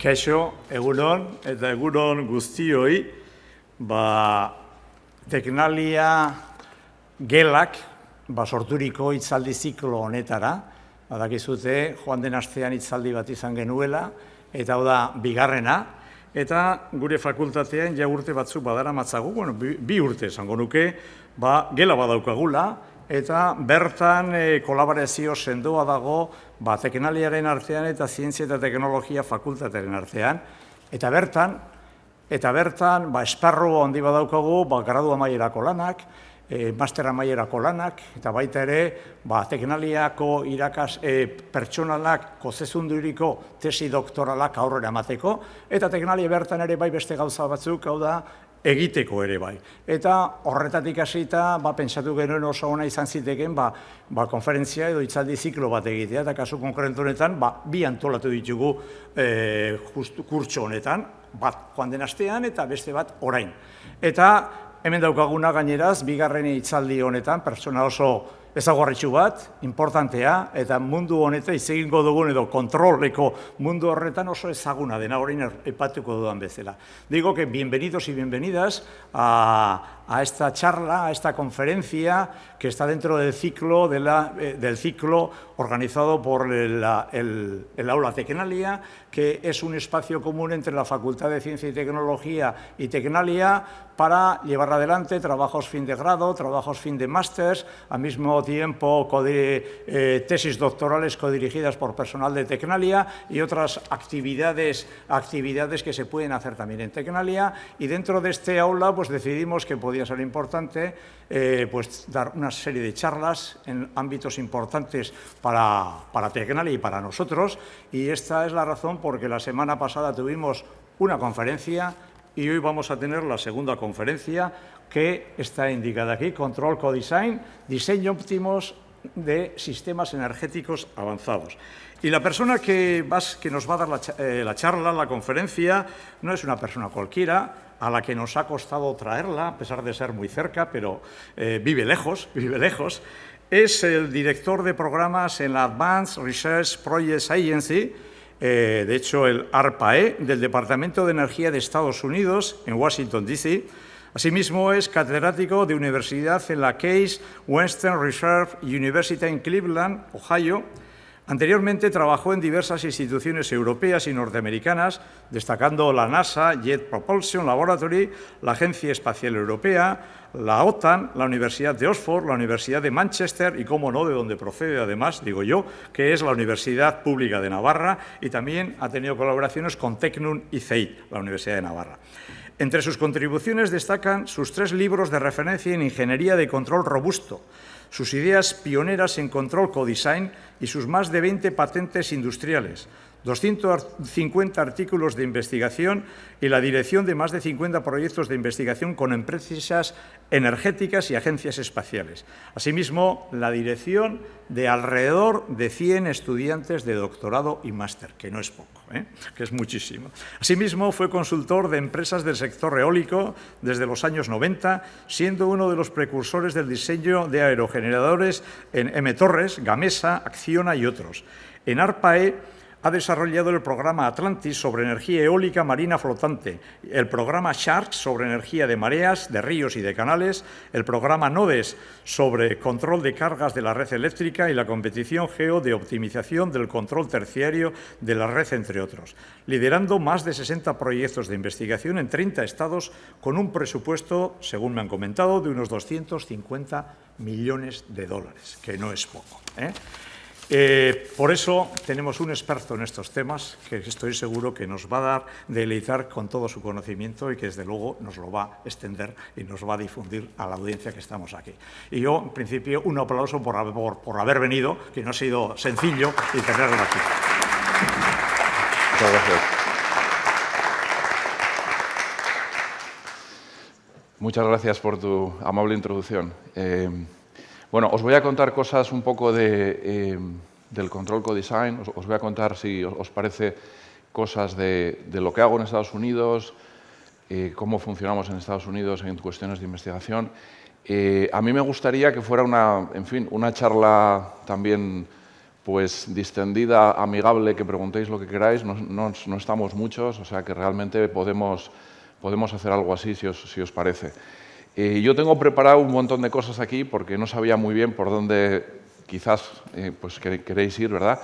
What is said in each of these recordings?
Kaixo, egunon, eta egunon guztioi, Teknalia gelak sorturiko hitzaldi ziklo honetara, badakizute joan den astean hitzaldi bat izan genuela, eta hau da bigarrena, eta gure fakultatean ja urte batzuk badara matzagu, bi urte esango nuke, gela badaukagula, eta bertan kolaborazio sendoa dago teknaliaren artean eta zientzia eta teknologia fakultatearen artean. Eta bertan, esparru handi badaukagu gradu amaierako lanak, master amaierako lanak, eta baita ere teknaliako pertsonalak kozezunduriko tesi doktoralak aurrera emateko, eta teknalia bertan ere bai beste gauza batzuk, hau da, egiteko ere bai. Eta horretatik hasita, pentsatu genuen oso ona izan ziteken, konferentzia edo hitzaldi ziklo bat egitea, eta kasu konkretu honetan, bi antolatu ditugu kurtso honetan, bat joan den astean eta beste bat orain. Eta hemen daukaguna gaineraz, bigarren hitzaldi honetan, pertsona oso ezaguarritxu bat, importantea, eta mundu honetan hitz egingo dugun edo kontroleko mundu horretan oso ezaguna dena, orain aipatuko dudan bezala. Digo que bienvenidos y bienvenidas a esta charla, a esta conferencia que está dentro del ciclo organizado por el Aula Tecnalia, que es un espacio común entre la Facultad de Ciencia y Tecnología y Tecnalia para llevar adelante trabajos fin de grado, trabajos fin de másters, al mismo tiempo tesis doctorales codirigidas por personal de Tecnalia y otras actividades que se pueden hacer también en Tecnalia. Y dentro de este aula decidimos que podía ser importante dar una serie de charlas en ámbitos importantes para Tecnalia y para nosotros. Y esta es la razón porque la semana pasada tuvimos una conferencia y hoy vamos a tener la segunda conferencia que está indicada aquí, Control Co-Design, diseño óptimos de sistemas energéticos avanzados. Y la persona que nos va a dar la charla, la conferencia, no es una persona cualquiera, a la que nos ha costado traerla, a pesar de ser muy cerca, pero vive lejos. Es el director de programas en la Advanced Research Projects Agency, de hecho el ARPA-E, del Departamento de Energía de Estados Unidos, en Washington, D.C. Asimismo, es catedrático de universidad en la Case Western Reserve University en Cleveland, Ohio. Anteriormente trabajó en diversas instituciones europeas y norteamericanas, destacando la NASA Jet Propulsion Laboratory, la Agencia Espacial Europea, la OTAN, la Universidad de Oxford, la Universidad de Manchester y, cómo no, de donde procede además, digo yo, que es la Universidad Pública de Navarra, y también ha tenido colaboraciones con Tecnun y CEIT, la Universidad de Navarra. Entre sus contribuciones destacan sus 3 libros de referencia en ingeniería de control robusto, sus ideas pioneras en control co-design y sus más de 20 patentes industriales, 250 artículos de investigación y la dirección de más de 50 proyectos de investigación con empresas energéticas y agencias espaciales. Asimismo, la dirección de alrededor de 100 estudiantes de doctorado y máster, que no es poco, que es muchísimo. Asimismo, fue consultor de empresas del sector eólico desde los años 90, siendo uno de los precursores del diseño de aerogeneradores en M. Torres, Gamesa, Acciona y otros. En ARPA-E ha desarrollado el programa Atlantis sobre energía eólica marina flotante, el programa Shark sobre energía de mareas, de ríos y de canales, el programa NODES sobre control de cargas de la red eléctrica y la competición GEO de optimización del control terciario de la red, entre otros, liderando más de 60 proyectos de investigación en 30 estados con un presupuesto, según me han comentado, de unos 250 millones de dólares, que no es poco, por eso tenemos un experto en estos temas que estoy seguro que nos va a deleitar con todo su conocimiento y que desde luego nos lo va a extender y nos va a difundir a la audiencia que estamos aquí. Y yo, en principio, un aplauso por haber venido, que no ha sido sencillo, y tenerlo aquí. Muchas gracias. Muchas gracias por tu amable introducción. Bueno, os voy a contar cosas un poco del control co-design. Os voy a contar, si os parece, cosas de lo que hago en Estados Unidos, cómo funcionamos en Estados Unidos en cuestiones de investigación. A mí me gustaría que fuera una charla también pues distendida, amigable, que preguntéis lo que queráis, no estamos muchos, o sea que realmente podemos hacer algo así si os parece. Yo tengo preparado un montón de cosas aquí porque no sabía muy bien por dónde quizás pues queréis ir, ¿verdad?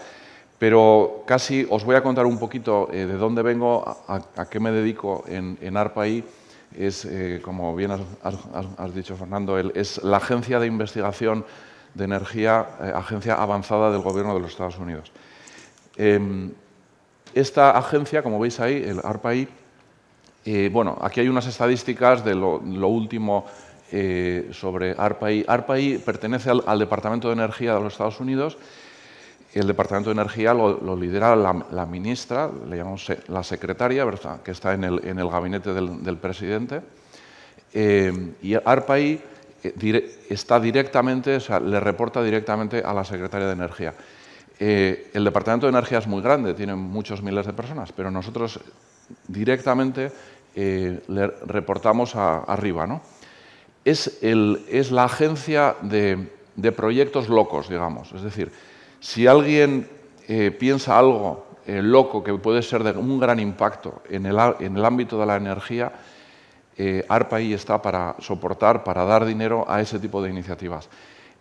Pero casi os voy a contar un poquito de dónde vengo, a qué me dedico en ARPA-I. Es, como bien has dicho, Fernando, es la agencia de investigación de energía, agencia avanzada del Gobierno de los Estados Unidos. Esta agencia, como veis ahí, el ARPA-I, bueno, aquí hay unas estadísticas de lo último sobre ARPA-I. ARPA-I pertenece al Departamento de Energía de los Estados Unidos. El Departamento de Energía lo lidera la ministra, le llamamos la secretaria, ¿verdad?, que está en el gabinete del presidente. Y ARPA-I está directamente, o sea, le reporta directamente a la secretaria de Energía. El Departamento de Energía es muy grande, tiene muchos miles de personas, pero nosotros directamente le reportamos arriba, ¿no? Es la agencia de proyectos locos, digamos. Es decir, si alguien piensa algo loco que puede ser de un gran impacto en el ámbito de la energía, ARPA-I está para soportar, para dar dinero a ese tipo de iniciativas.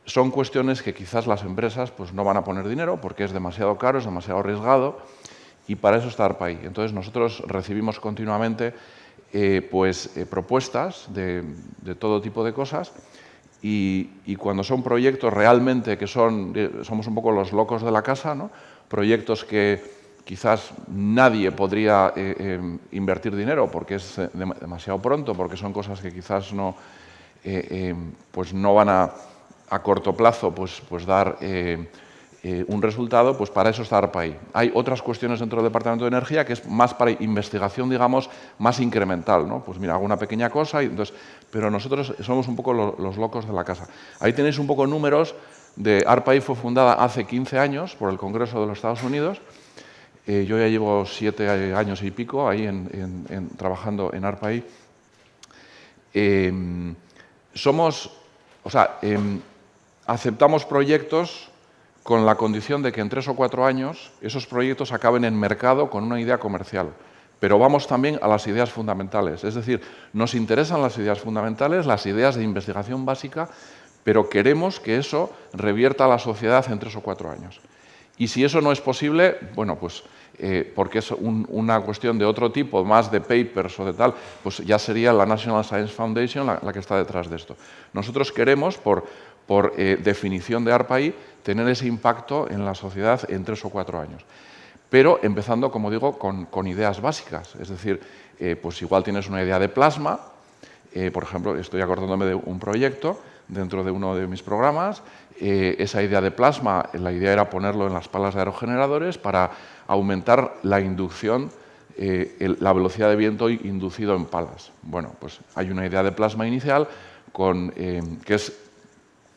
Son cuestiones que quizás las empresas pues, no van a poner dinero porque es demasiado caro, es demasiado arriesgado, y para eso está ARPA-I. Entonces nosotros recibimos continuamente propuestas de todo tipo de cosas, y cuando son proyectos realmente que somos un poco los locos de la casa, ¿no? Proyectos que quizás nadie podría invertir dinero porque es demasiado pronto, porque son cosas que quizás pues no van a corto plazo pues dar un resultado, pues para eso está ARPA-I. Hay otras cuestiones dentro del Departamento de Energía que es más para investigación, digamos, más incremental, ¿no? Pues mira, hago una pequeña cosa, pero nosotros somos un poco los locos de la casa. Ahí tenéis un poco números de ARPA-I. Fue fundada hace 15 años por el Congreso de los Estados Unidos. Yo ya llevo 7 años y pico ahí trabajando en ARPA-I. Aceptamos proyectos con la condición de que en 3 o 4 años esos proyectos acaben en mercado con una idea comercial. Pero vamos también a las ideas fundamentales. Es decir, nos interesan las ideas fundamentales, las ideas de investigación básica, pero queremos que eso revierta a la sociedad en 3 o 4 años. Y si eso no es posible, bueno, pues porque es una cuestión de otro tipo, más de papers o de tal, pues ya sería la National Science Foundation la que está detrás de esto. Nosotros queremos, por definición de ARPA-I, tener ese impacto en la sociedad en 3 o 4 años. Pero empezando, como digo, con ideas básicas. Es decir, pues igual tienes una idea de plasma. Por ejemplo, estoy acordándome de un proyecto dentro de uno de mis programas. Esa idea de plasma, la idea era ponerlo en las palas de aerogeneradores para aumentar la inducción, la velocidad de viento inducido en palas. Bueno, pues hay una idea de plasma inicial que es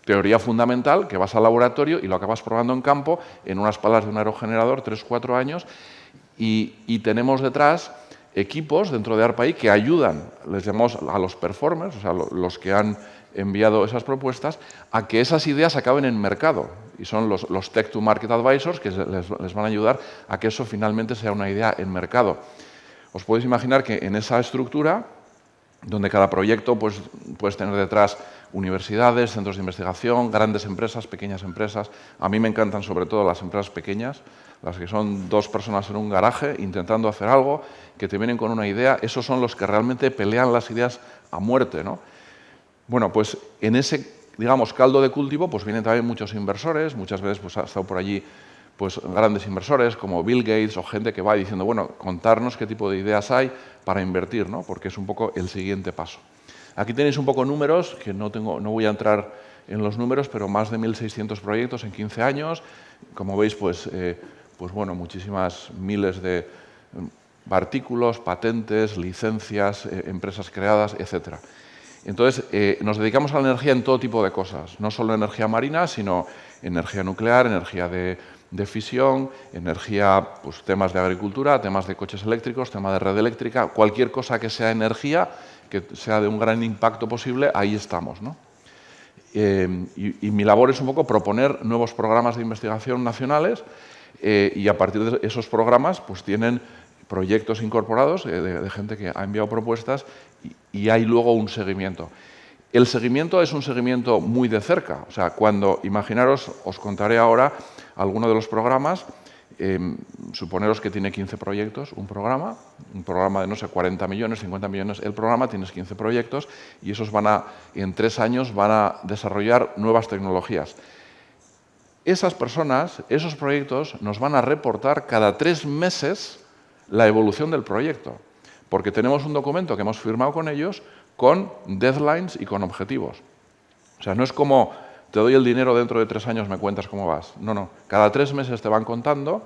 teoría fundamental, que vas al laboratorio y lo acabas probando en campo, en unas palas de un aerogenerador, 3 o 4 años, y tenemos detrás equipos dentro de ARPA-I que ayudan, les llamamos a los performers, o sea, los que han enviado esas propuestas, a que esas ideas acaben en mercado. Y son los Tech to Market Advisors que les van a ayudar a que eso finalmente sea una idea en mercado. Os podéis imaginar que en esa estructura, donde cada proyecto pues, puedes tener detrás universidades, centros de investigación, grandes empresas, pequeñas empresas. A mí me encantan sobre todo las empresas pequeñas, las que son 2 personas en un garaje intentando hacer algo, que te vienen con una idea. Esos son los que realmente pelean las ideas a muerte, ¿no? Bueno, pues en ese, digamos, caldo de cultivo pues vienen también muchos inversores. Muchas veces pues ha estado por allí pues grandes inversores como Bill Gates o gente que va diciendo, bueno, contarnos qué tipo de ideas hay para invertir, ¿no? Porque es un poco el siguiente paso. Aquí tenéis un poco números, que no voy a entrar en los números, pero más de 1.600 proyectos en 15 años. Como veis, pues bueno, muchísimas miles de artículos, patentes, licencias, empresas creadas, etc. Entonces, nos dedicamos a la energía en todo tipo de cosas, no solo energía marina, sino energía nuclear, energía de fisión, energía, pues temas de agricultura, temas de coches eléctricos, tema de red eléctrica, cualquier cosa que sea energía, que sea de un gran impacto posible, ahí estamos, ¿no? y mi labor es un poco proponer nuevos programas de investigación nacionales y a partir de esos programas pues tienen proyectos incorporados de gente que ha enviado propuestas y hay luego un seguimiento. El seguimiento es un seguimiento muy de cerca. O sea, imaginaros, os contaré ahora alguno de los programas. Suponeros que tiene 15 proyectos, un programa de, no sé, 40 millones, 50 millones el programa, tienes 15 proyectos y esos en 3 años van a desarrollar nuevas tecnologías. Esas personas, esos proyectos, nos van a reportar cada 3 meses la evolución del proyecto, porque tenemos un documento que hemos firmado con ellos con deadlines y con objetivos. O sea, no es como te doy el dinero, dentro de 3 años me cuentas cómo vas. No, no. Cada 3 meses te van contando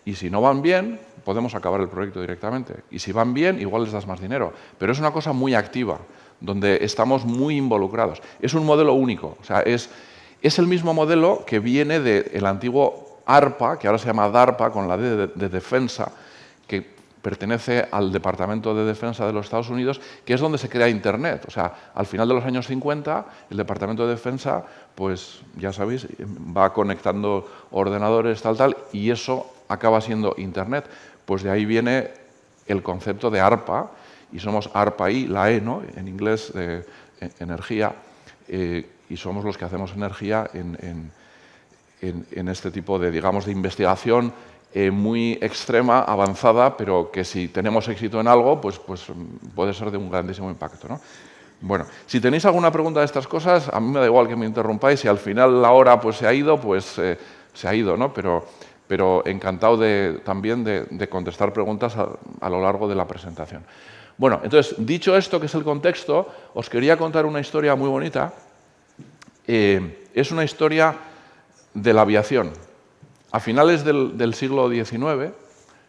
y si no van bien, podemos acabar el proyecto directamente. Y si van bien, igual les das más dinero. Pero es una cosa muy activa, donde estamos muy involucrados. Es un modelo único. O sea, es el mismo modelo que viene del antiguo ARPA, que ahora se llama DARPA, con la D de defensa, que pertenece al Departamento de Defensa de los Estados Unidos, que es donde se crea Internet. O sea, al final de los años 50, el Departamento de Defensa, pues ya sabéis, va conectando ordenadores, tal, y eso acaba siendo Internet. Pues de ahí viene el concepto de ARPA, y somos ARPA-I, la E, ¿no? En inglés, energía, y somos los que hacemos energía en este tipo de, digamos, de investigación muy extrema, avanzada, pero que si tenemos éxito en algo, pues puede ser de un grandísimo impacto, ¿no? Bueno, si tenéis alguna pregunta de estas cosas, a mí me da igual que me interrumpáis, si al final la hora pues se ha ido, pues se ha ido, ¿no? Pero encantado también de contestar preguntas a lo largo de la presentación. Bueno, entonces, dicho esto, que es el contexto, os quería contar una historia muy bonita. Es una historia de la aviación. A finales del siglo XIX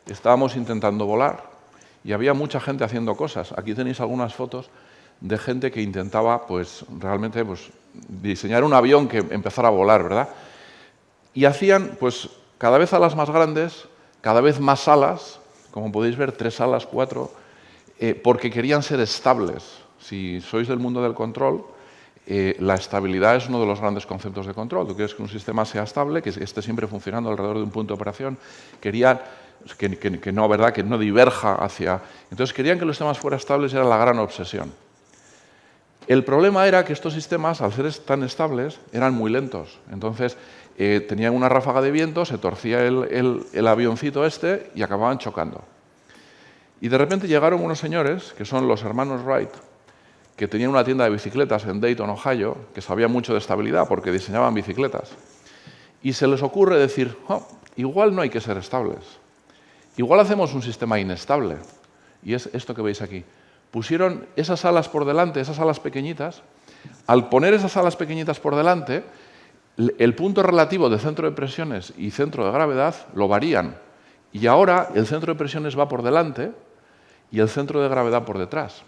estábamos intentando volar y había mucha gente haciendo cosas. Aquí tenéis algunas fotos de gente que intentaba pues, realmente pues, diseñar un avión que empezara a volar, ¿verdad? Y hacían pues, cada vez alas más grandes, cada vez más alas, como podéis ver, 3 alas, 4, porque querían ser estables. Si sois del mundo del control, la estabilidad es uno de los grandes conceptos de control. Tú quieres que un sistema sea estable, que esté siempre funcionando alrededor de un punto de operación. Querían que no, ¿verdad? Que no diverja hacia... Entonces querían que los sistemas fueran estables y era la gran obsesión. El problema era que estos sistemas, al ser tan estables, eran muy lentos. Entonces tenían una ráfaga de viento, se torcía el avioncito este y acababan chocando. Y de repente llegaron unos señores, que son los hermanos Wright, que tenían una tienda de bicicletas en Dayton, Ohio, que sabían mucho de estabilidad porque diseñaban bicicletas. Y se les ocurre decir, igual no hay que ser estables. Igual hacemos un sistema inestable. Y es esto que veis aquí. Pusieron esas alas por delante, esas alas pequeñitas. Al poner esas alas pequeñitas por delante, el punto relativo de centro de presiones y centro de gravedad lo varían. Y ahora el centro de presiones va por delante y el centro de gravedad por detrás.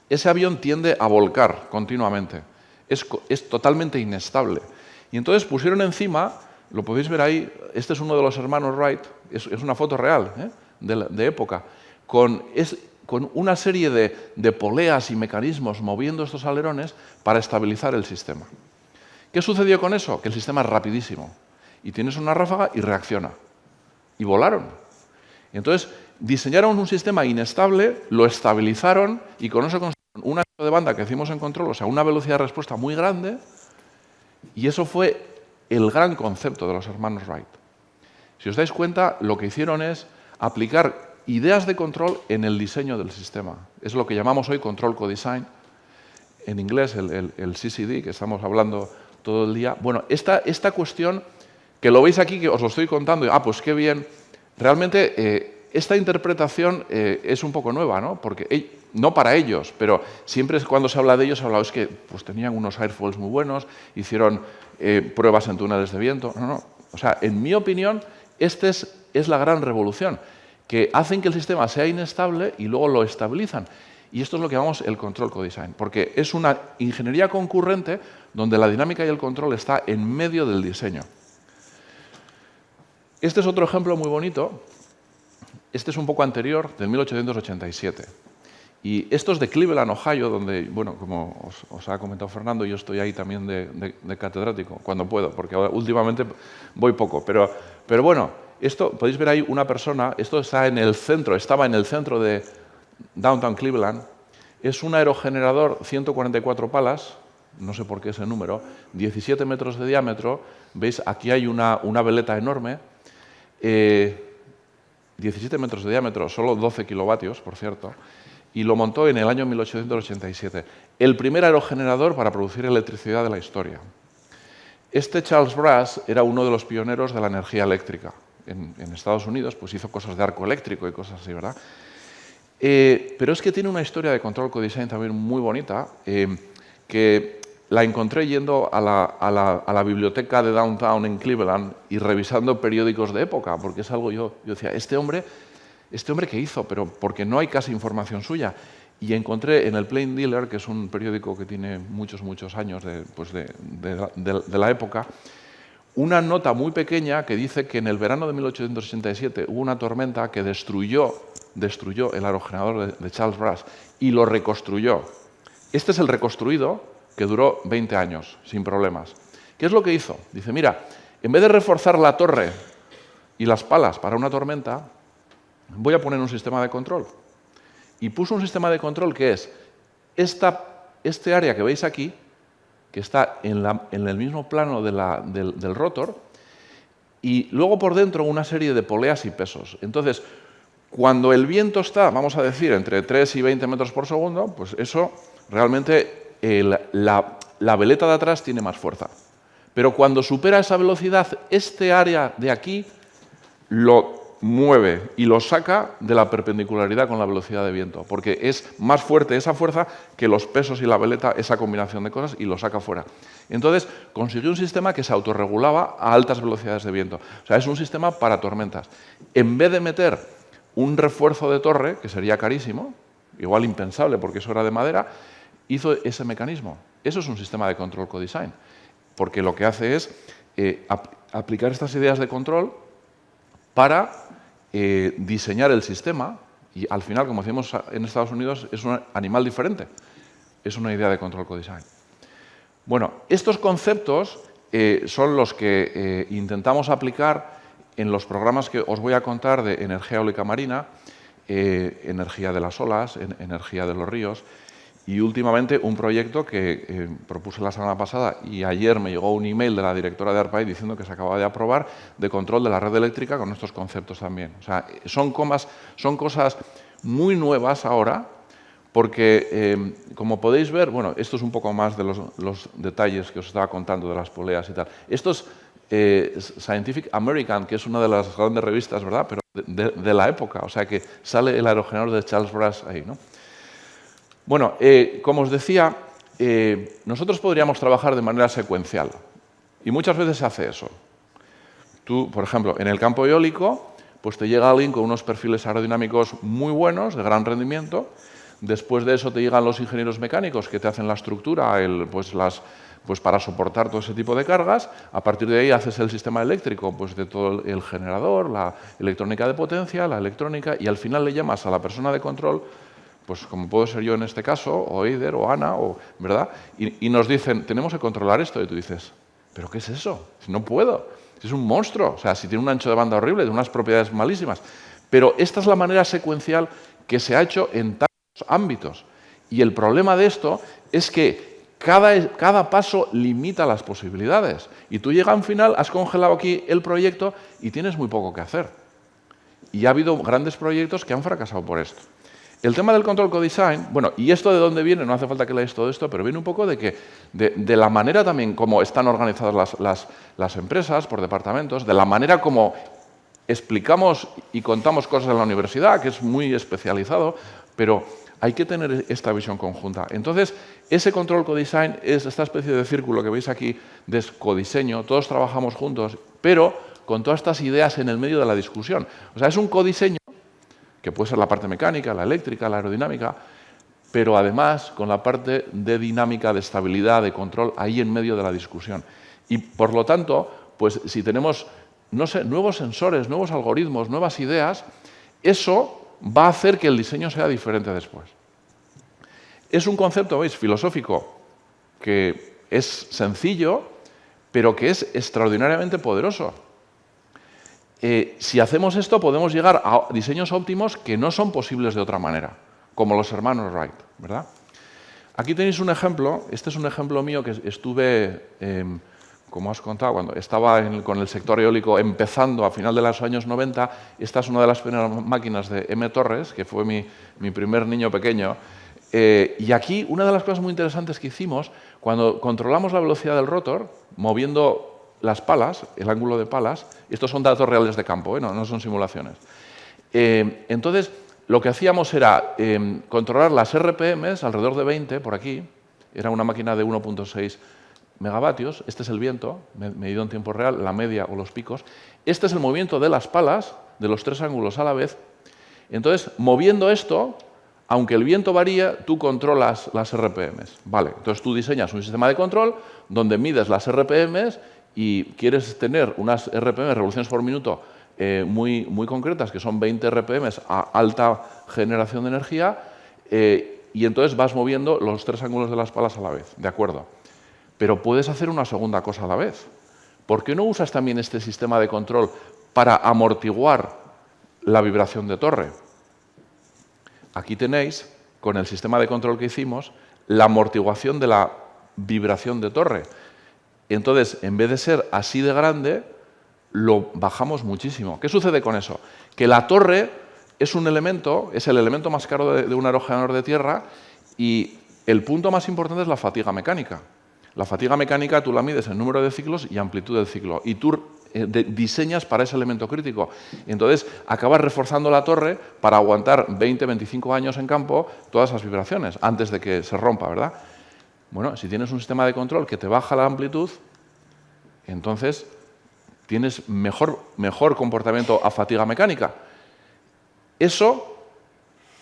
Ese avión tiende a volcar continuamente. Es totalmente inestable. Y entonces pusieron encima, lo podéis ver ahí, este es uno de los hermanos Wright, es una foto real, de época, con una serie de poleas y mecanismos moviendo estos alerones para estabilizar el sistema. ¿Qué sucedió con eso? Que el sistema es rapidísimo. Y tienes una ráfaga y reacciona. Y volaron. Y entonces diseñaron un sistema inestable, lo estabilizaron y con eso construyeron un ancho de banda que decimos en control, o sea, una velocidad de respuesta muy grande, y eso fue el gran concepto de los hermanos Wright. Si os dais cuenta, lo que hicieron es aplicar ideas de control en el diseño del sistema. Es lo que llamamos hoy control co-design, en inglés el CCD, que estamos hablando todo el día. Bueno, esta cuestión, que lo veis aquí, que os lo estoy contando, pues qué bien, realmente esta interpretación es un poco nueva, ¿no? Porque no para ellos, pero siempre cuando se habla de ellos, se habla es que pues, tenían unos airfoils muy buenos, hicieron pruebas en túneles de viento. No. O sea, en mi opinión, esta es la gran revolución, que hacen que el sistema sea inestable y luego lo estabilizan. Y esto es lo que llamamos el control co-design, porque es una ingeniería concurrente donde la dinámica y el control está en medio del diseño. Este es otro ejemplo muy bonito. Este es un poco anterior, del 1887. Y esto es de Cleveland, Ohio, donde, bueno, como os ha comentado Fernando, yo estoy ahí también de catedrático, cuando puedo, porque ahora, últimamente voy poco. Pero bueno, esto, podéis ver ahí una persona, esto está en el centro, estaba en el centro de Downtown Cleveland, es un aerogenerador 144 palas, no sé por qué ese número, 17 metros de diámetro, veis, aquí hay una veleta enorme, 17 metros de diámetro, solo 12 kilovatios, por cierto, y lo montó en el año 1887. El primer aerogenerador para producir electricidad de la historia. Este Charles Brass era uno de los pioneros de la energía eléctrica. En Estados Unidos pues hizo cosas de arco eléctrico y cosas así, ¿verdad? Pero es que tiene una historia de control codesign también muy bonita, que la encontré yendo a la biblioteca de Downtown en Cleveland y revisando periódicos de época, porque es algo, yo decía, este hombre ¿qué hizo? Pero porque no hay casi información suya. Y encontré en el Plain Dealer, que es un periódico que tiene muchos años de la época, una nota muy pequeña que dice que en el verano de 1887 hubo una tormenta que destruyó el aerogenerador de Charles Brass y lo reconstruyó. Este es el reconstruido que duró 20 años, sin problemas. ¿Qué es lo que hizo? Dice, mira, en vez de reforzar la torre y las palas para una tormenta, voy a poner un sistema de control. Y puso un sistema de control que es este área que veis aquí, que está en el mismo plano del rotor, y luego por dentro una serie de poleas y pesos. Entonces, cuando el viento está, vamos a decir, entre 3 y 20 metros por segundo, pues eso realmente la veleta de atrás tiene más fuerza. Pero cuando supera esa velocidad, este área de aquí lo mueve y lo saca de la perpendicularidad con la velocidad de viento, porque es más fuerte esa fuerza que los pesos y la veleta, esa combinación de cosas, y lo saca fuera. Entonces, consiguió un sistema que se autorregulaba a altas velocidades de viento. O sea, es un sistema para tormentas. En vez de meter un refuerzo de torre, que sería carísimo, igual impensable porque eso era de madera, hizo ese mecanismo. Eso es un sistema de control codesign, porque lo que hace es aplicar estas ideas de control para diseñar el sistema, y al final, como decimos en Estados Unidos, es un animal diferente. Es una idea de control codesign. Bueno, estos conceptos son los que intentamos aplicar en los programas que os voy a contar de energía eólica marina, energía de las olas, energía de los ríos, y últimamente un proyecto que propuse la semana pasada y ayer me llegó un email de la directora de ARPAI diciendo que se acaba de aprobar, de control de la red eléctrica con estos conceptos también. O sea, son cosas muy nuevas ahora, porque como podéis ver, bueno, esto es un poco más de los detalles que os estaba contando de las poleas y tal. Esto es Scientific American, que es una de las grandes revistas, ¿verdad? Pero de la época, o sea que sale el aerogenerador de Charles Brass ahí, ¿no? Bueno, como os decía, nosotros podríamos trabajar de manera secuencial y muchas veces se hace eso. Tú, por ejemplo, en el campo eólico, pues te llega alguien con unos perfiles aerodinámicos muy buenos, de gran rendimiento. Después de eso te llegan los ingenieros mecánicos que te hacen la estructura, pues para soportar todo ese tipo de cargas. A partir de ahí haces el sistema eléctrico, pues de todo el generador, la electrónica de potencia, la electrónica, y al final le llamas a la persona de control, pues como puedo ser yo en este caso, o Eider, o Ana, ¿verdad? Y nos dicen, tenemos que controlar esto. Y tú dices, ¿pero qué es eso? Si no puedo. Si es un monstruo. O sea, si tiene un ancho de banda horrible, de unas propiedades malísimas. Pero esta es la manera secuencial que se ha hecho en tantos ámbitos. Y el problema de esto es que cada paso limita las posibilidades. Y tú llegas a un final, has congelado aquí el proyecto y tienes muy poco que hacer. Y ha habido grandes proyectos que han fracasado por esto. El tema del control codesign, bueno, ¿y esto de dónde viene? No hace falta que leáis todo esto, pero viene un poco de la manera también como están organizadas las empresas por departamentos, de la manera como explicamos y contamos cosas en la universidad, que es muy especializado, pero hay que tener esta visión conjunta. Entonces, ese control codesign es esta especie de círculo que veis aquí de codiseño, todos trabajamos juntos, pero con todas estas ideas en el medio de la discusión. O sea, es un codiseño que puede ser la parte mecánica, la eléctrica, la aerodinámica, pero además con la parte de dinámica, de estabilidad, de control, ahí en medio de la discusión. Y por lo tanto, pues si tenemos, no sé, nuevos sensores, nuevos algoritmos, nuevas ideas, eso va a hacer que el diseño sea diferente después. Es un concepto, ¿veis?, filosófico, que es sencillo, pero que es extraordinariamente poderoso. Si hacemos esto, podemos llegar a diseños óptimos que no son posibles de otra manera, como los hermanos Wright, ¿verdad? Aquí tenéis un ejemplo. Este es un ejemplo mío que estuve, como has contado, cuando estaba con el sector eólico empezando a final de los años 90. Esta es una de las primeras máquinas de M. Torres, que fue mi primer niño pequeño. Y aquí una de las cosas muy interesantes que hicimos, cuando controlamos la velocidad del rotor, moviendo las palas, el ángulo de palas, estos son datos reales de campo, no son simulaciones. Entonces, lo que hacíamos era controlar las RPMs alrededor de 20, por aquí. Era una máquina de 1.6 megavatios. Este es el viento, medido en tiempo real, la media o los picos. Este es el movimiento de las palas, de los tres ángulos a la vez. Entonces, moviendo esto, aunque el viento varía, tú controlas las RPMs. Vale, entonces tú diseñas un sistema de control donde mides las RPMs y quieres tener unas RPM, revoluciones por minuto, muy concretas, que son 20 RPMs a alta generación de energía, y entonces vas moviendo los tres ángulos de las palas a la vez, ¿de acuerdo? Pero puedes hacer una segunda cosa a la vez. ¿Por qué no usas también este sistema de control para amortiguar la vibración de torre? Aquí tenéis, con el sistema de control que hicimos, la amortiguación de la vibración de torre. Entonces, en vez de ser así de grande, lo bajamos muchísimo. ¿Qué sucede con eso? Que la torre es un elemento, es el elemento más caro de un aerogenerador de tierra, y el punto más importante es la fatiga mecánica. La fatiga mecánica tú la mides en número de ciclos y amplitud del ciclo, y tú diseñas para ese elemento crítico. Entonces, acabas reforzando la torre para aguantar 20, 25 años en campo todas esas vibraciones, antes de que se rompa, ¿verdad? Bueno, si tienes un sistema de control que te baja la amplitud, entonces tienes mejor comportamiento a fatiga mecánica. Eso,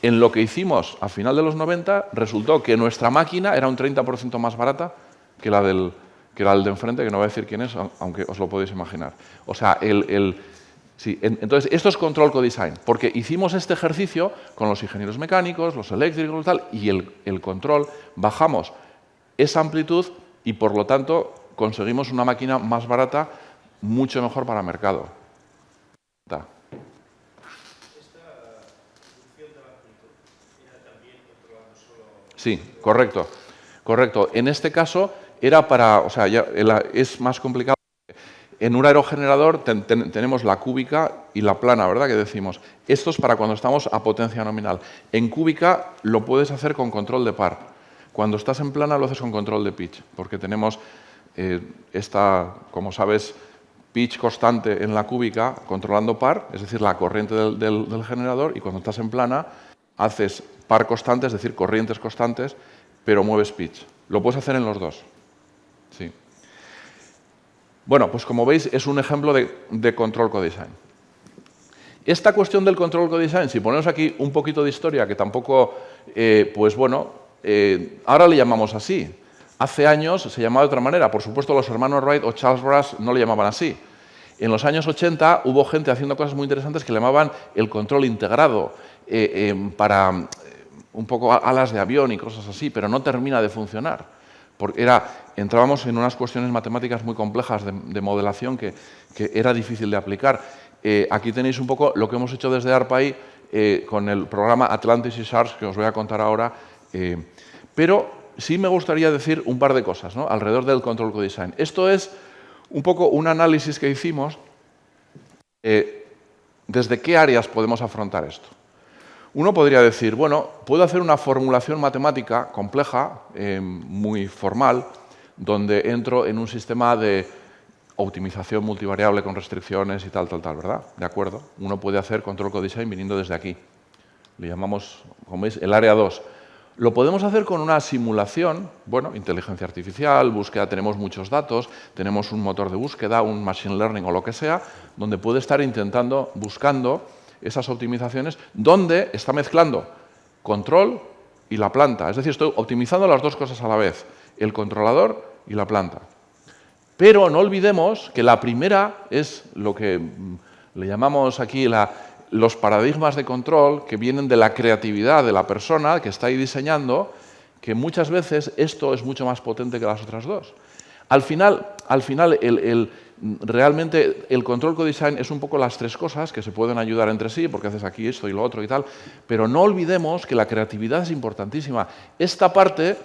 en lo que hicimos a final de los 90, resultó que nuestra máquina era un 30% más barata que la del de enfrente, que no voy a decir quién es, aunque os lo podéis imaginar. O sea, sí, entonces, esto es control co-design, porque hicimos este ejercicio con los ingenieros mecánicos, los eléctricos y tal, y el control, bajamos esa amplitud y, por lo tanto, conseguimos una máquina más barata, mucho mejor para el mercado. ¿Esta reducción de la amplitud era también controlando solo...? Sí, correcto. En este caso era para, o sea, es más complicado. En un aerogenerador tenemos la cúbica y la plana, ¿verdad?, que decimos. Esto es para cuando estamos a potencia nominal. En cúbica lo puedes hacer con control de par. Cuando estás en plana lo haces con control de pitch, porque tenemos esta, como sabes, pitch constante en la cúbica controlando par, es decir, la corriente del generador, y cuando estás en plana haces par constante, es decir, corrientes constantes, pero mueves pitch. Lo puedes hacer en los dos. Sí. Bueno, pues como veis, es un ejemplo de control co-design. Esta cuestión del control co-design, si ponemos aquí un poquito de historia, que tampoco, pues bueno, ahora le llamamos así. Hace años se llamaba de otra manera. Por supuesto, los hermanos Wright o Charles Babbage no le llamaban así. En los años 80 hubo gente haciendo cosas muy interesantes que le llamaban el control integrado, para un poco alas de avión y cosas así, pero no termina de funcionar. Porque entrábamos en unas cuestiones matemáticas muy complejas de modelación que era difícil de aplicar. Aquí tenéis un poco lo que hemos hecho desde ARPA-I con el programa Atlantis y SHARS, que os voy a contar ahora. Pero sí me gustaría decir un par de cosas, ¿no?, alrededor del control co-design. Esto es un poco un análisis que hicimos desde qué áreas podemos afrontar esto. Uno podría decir, bueno, puedo hacer una formulación matemática compleja, muy formal, donde entro en un sistema de optimización multivariable con restricciones y tal, ¿verdad? De acuerdo. Uno puede hacer control co-design viniendo desde aquí. Le llamamos, como veis, el área 2. Lo podemos hacer con una simulación, bueno, inteligencia artificial, búsqueda, tenemos muchos datos, tenemos un motor de búsqueda, un machine learning o lo que sea, donde puede estar buscando esas optimizaciones, donde está mezclando control y la planta. Es decir, estoy optimizando las dos cosas a la vez, el controlador y la planta. Pero no olvidemos que la primera es lo que le llamamos aquí los paradigmas de control, que vienen de la creatividad de la persona que está ahí diseñando, que muchas veces esto es mucho más potente que las otras dos. Al final realmente el control co-design es un poco las tres cosas que se pueden ayudar entre sí, porque haces aquí esto y lo otro y tal, pero no olvidemos que la creatividad es importantísima. Esta parte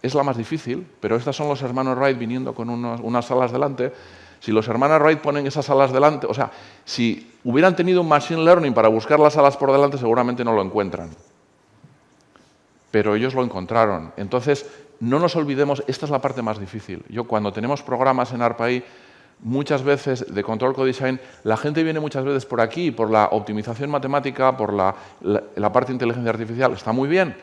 es la más difícil, pero estas son los hermanos Wright viniendo con unas salas delante. Si los hermanos Wright ponen esas salas delante, o sea, si hubieran tenido un machine learning para buscar las salas por delante, seguramente no lo encuentran. Pero ellos lo encontraron. Entonces, no nos olvidemos, esta es la parte más difícil. Yo cuando tenemos programas en ARPA-I, muchas veces de control co-design, la gente viene muchas veces por aquí, por la optimización matemática, por la parte de inteligencia artificial, está muy bien,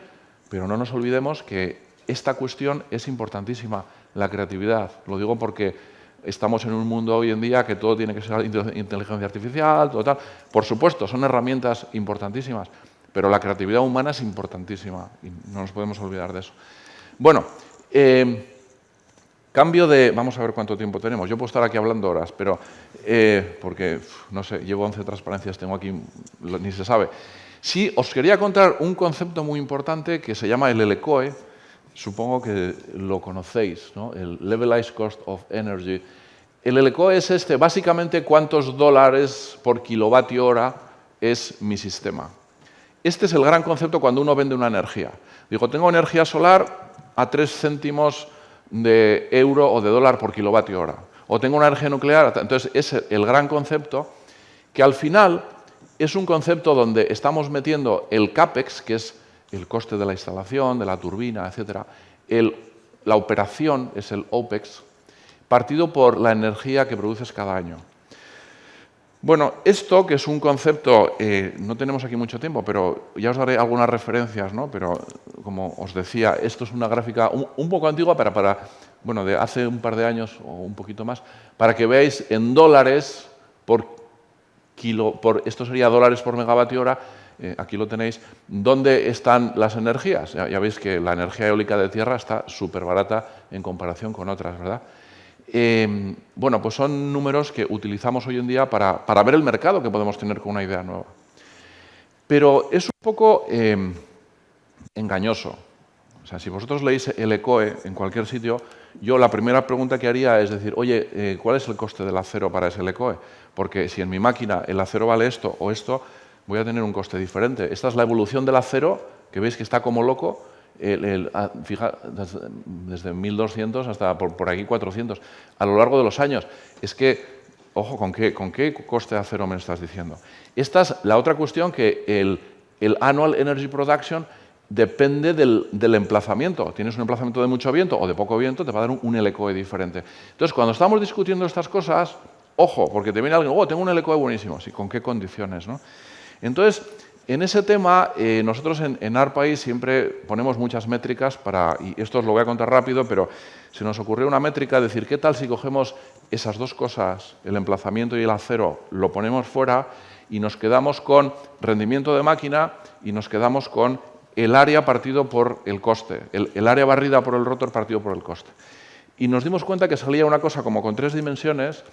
pero no nos olvidemos que esta cuestión es importantísima, la creatividad. Lo digo porque estamos en un mundo hoy en día que todo tiene que ser inteligencia artificial, todo tal. Por supuesto, son herramientas importantísimas, pero la creatividad humana es importantísima y no nos podemos olvidar de eso. Bueno, cambio de... Vamos a ver cuánto tiempo tenemos. Yo puedo estar aquí hablando horas, pero... porque, no sé, llevo 11 transparencias, tengo aquí... ni se sabe. Sí, os quería contar un concepto muy importante que se llama el LCOE. Supongo que lo conocéis, ¿no? El Levelized Cost of Energy. El LCOE es básicamente cuántos dólares por kilovatio hora es mi sistema. Este es el gran concepto cuando uno vende una energía. Digo, tengo energía solar a 3 céntimos de euro o de dólar por kilovatio hora. O tengo una energía nuclear. Entonces, es el gran concepto que al final es un concepto donde estamos metiendo el CAPEX, que es el coste de la instalación, de la turbina, etc. La operación es el OPEX, partido por la energía que produces cada año. Bueno, esto que es un concepto, no tenemos aquí mucho tiempo, pero ya os daré algunas referencias, ¿no? Pero como os decía, esto es una gráfica un poco antigua, bueno, de hace un par de años o un poquito más, para que veáis en dólares esto sería dólares por megavatio hora. Aquí lo tenéis, ¿dónde están las energías? Ya veis que la energía eólica de tierra está súper barata en comparación con otras, ¿verdad? Bueno, pues son números que utilizamos hoy en día para ver el mercado que podemos tener con una idea nueva. Pero es un poco engañoso. O sea, si vosotros leéis el LCOE en cualquier sitio, yo la primera pregunta que haría es decir, oye, ¿cuál es el coste del acero para ese LCOE? Porque si en mi máquina el acero vale esto o esto, voy a tener un coste diferente. Esta es la evolución del acero, que veis que está como loco, desde 1200 hasta por aquí 400, a lo largo de los años. Es que, ojo, ¿con qué coste de acero me estás diciendo? Esta es la otra cuestión, que el Annual Energy Production depende del emplazamiento. Tienes un emplazamiento de mucho viento o de poco viento, te va a dar un LCOE diferente. Entonces, cuando estamos discutiendo estas cosas, ojo, porque te viene alguien, tengo un LCOE buenísimo. Sí, ¿con qué condiciones, no? Entonces, en ese tema, nosotros en ARPA-I siempre ponemos muchas métricas y esto os lo voy a contar rápido, pero se nos ocurrió una métrica, decir, ¿qué tal si cogemos esas dos cosas, el emplazamiento y el acero, lo ponemos fuera y nos quedamos con rendimiento de máquina y nos quedamos con el área partido por el coste, el área barrida por el rotor partido por el coste? Y nos dimos cuenta que salía una cosa como con 3 dimensiones.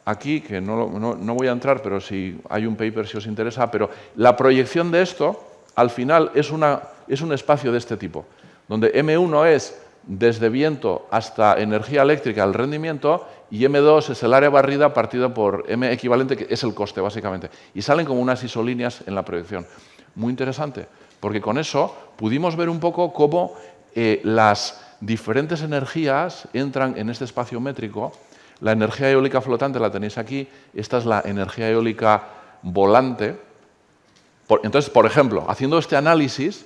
Aquí, que no voy a entrar, pero si hay un paper si os interesa, pero la proyección de esto, al final, es un espacio de este tipo, donde M1 es desde viento hasta energía eléctrica el rendimiento, y M2 es el área barrida partido por M equivalente, que es el coste, básicamente. Y salen como unas isolíneas en la proyección. Muy interesante, porque con eso pudimos ver un poco cómo las diferentes energías entran en este espacio métrico. La energía eólica flotante la tenéis aquí. Esta es la energía eólica volante. Entonces, por ejemplo, haciendo este análisis,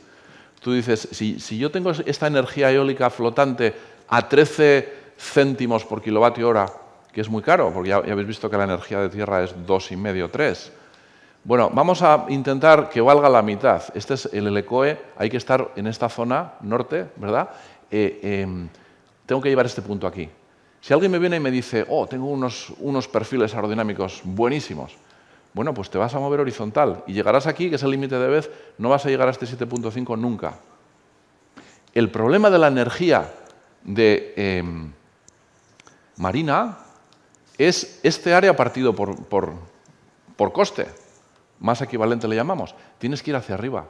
tú dices, si yo tengo esta energía eólica flotante a 13 céntimos por kilovatio hora, que es muy caro, porque ya habéis visto que la energía de tierra es 2,5, 3. Bueno, vamos a intentar que valga la mitad. Este es el LCOE, hay que estar en esta zona norte, ¿verdad? Tengo que llevar este punto aquí. Si alguien me viene y me dice, tengo unos perfiles aerodinámicos buenísimos, bueno, pues te vas a mover horizontal y llegarás aquí, que es el límite de Bethe, no vas a llegar a este 7.5 nunca. El problema de la energía marina es este área partido por coste, más equivalente le llamamos. Tienes que ir hacia arriba.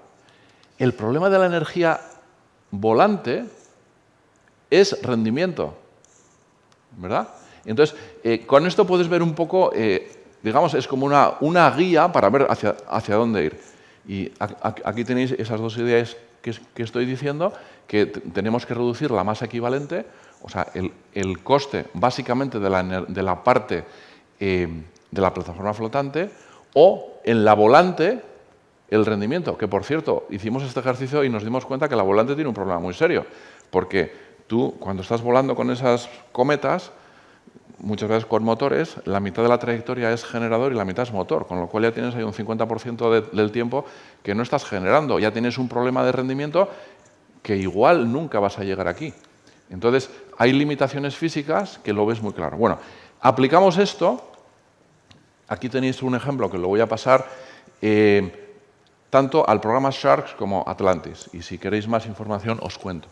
El problema de la energía volante es rendimiento, ¿verdad? Entonces, con esto puedes ver un poco, digamos, es como una guía para ver hacia dónde ir. Y aquí tenéis esas dos ideas que estoy diciendo, que tenemos que reducir la masa equivalente, o sea, el coste básicamente de la parte de la plataforma flotante, o en la volante el rendimiento, que por cierto, hicimos este ejercicio y nos dimos cuenta que la volante tiene un problema muy serio, porque tú, cuando estás volando con esas cometas, muchas veces con motores, la mitad de la trayectoria es generador y la mitad es motor, con lo cual ya tienes ahí un 50% del tiempo que no estás generando, ya tienes un problema de rendimiento que igual nunca vas a llegar aquí. Entonces, hay limitaciones físicas que lo ves muy claro. Bueno, aplicamos esto, aquí tenéis un ejemplo que lo voy a pasar tanto al programa Sharks como Atlantis, y si queréis más información os cuento.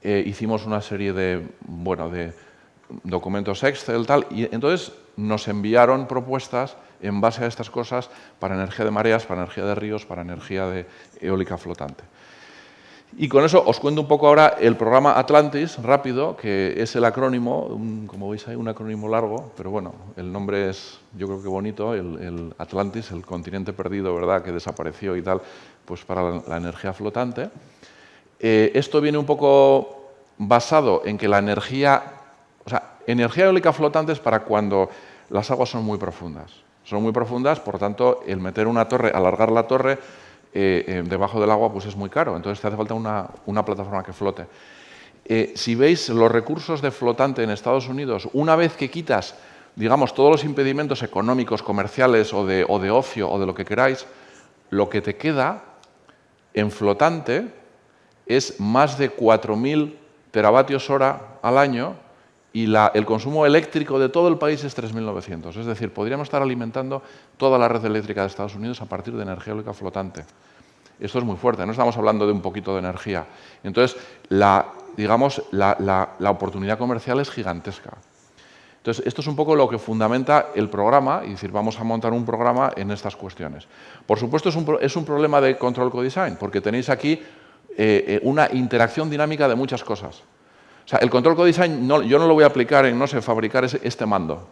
Hicimos una serie de documentos Excel, tal, y entonces nos enviaron propuestas en base a estas cosas para energía de mareas, para energía de ríos, para energía de eólica flotante. Y con eso os cuento un poco ahora el programa Atlantis, rápido, que es el acrónimo, como veis hay un acrónimo largo, pero bueno, el nombre es, yo creo que bonito, el Atlantis, el continente perdido, ¿verdad?, que desapareció y tal, pues para la energía flotante. Esto viene un poco basado en que la energía eólica flotante es para cuando las aguas son muy profundas. Son muy profundas, por tanto, el meter una torre, alargar la torre debajo del agua, pues es muy caro. Entonces te hace falta una plataforma que flote. Si veis los recursos de flotante en Estados Unidos, una vez que quitas, digamos, todos los impedimentos económicos, comerciales o de ocio o de lo que queráis, lo que te queda en flotante es más de 4.000 teravatios hora al año, y el consumo eléctrico de todo el país es 3.900. Es decir, podríamos estar alimentando toda la red eléctrica de Estados Unidos a partir de energía eólica flotante. Esto es muy fuerte, no estamos hablando de un poquito de energía. Entonces, la oportunidad comercial es gigantesca. Entonces, esto es un poco lo que fundamenta el programa, y decir, vamos a montar un programa en estas cuestiones. Por supuesto, es un problema de control codesign, porque tenéis aquí una interacción dinámica de muchas cosas. O sea, el control codesign yo no lo voy a aplicar en, no sé, fabricar este mando,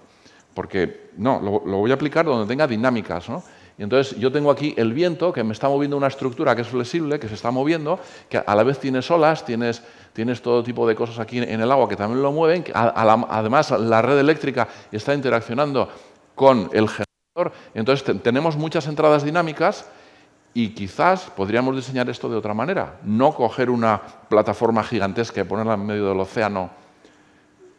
porque no, lo voy a aplicar donde tenga dinámicas, ¿no? Y entonces yo tengo aquí el viento que me está moviendo una estructura que es flexible, que se está moviendo, que a la vez tienes olas, tienes todo tipo de cosas aquí en el agua que también lo mueven, que además la red eléctrica está interaccionando con el generador, entonces tenemos muchas entradas dinámicas. Y quizás podríamos diseñar esto de otra manera, no coger una plataforma gigantesca y ponerla en medio del océano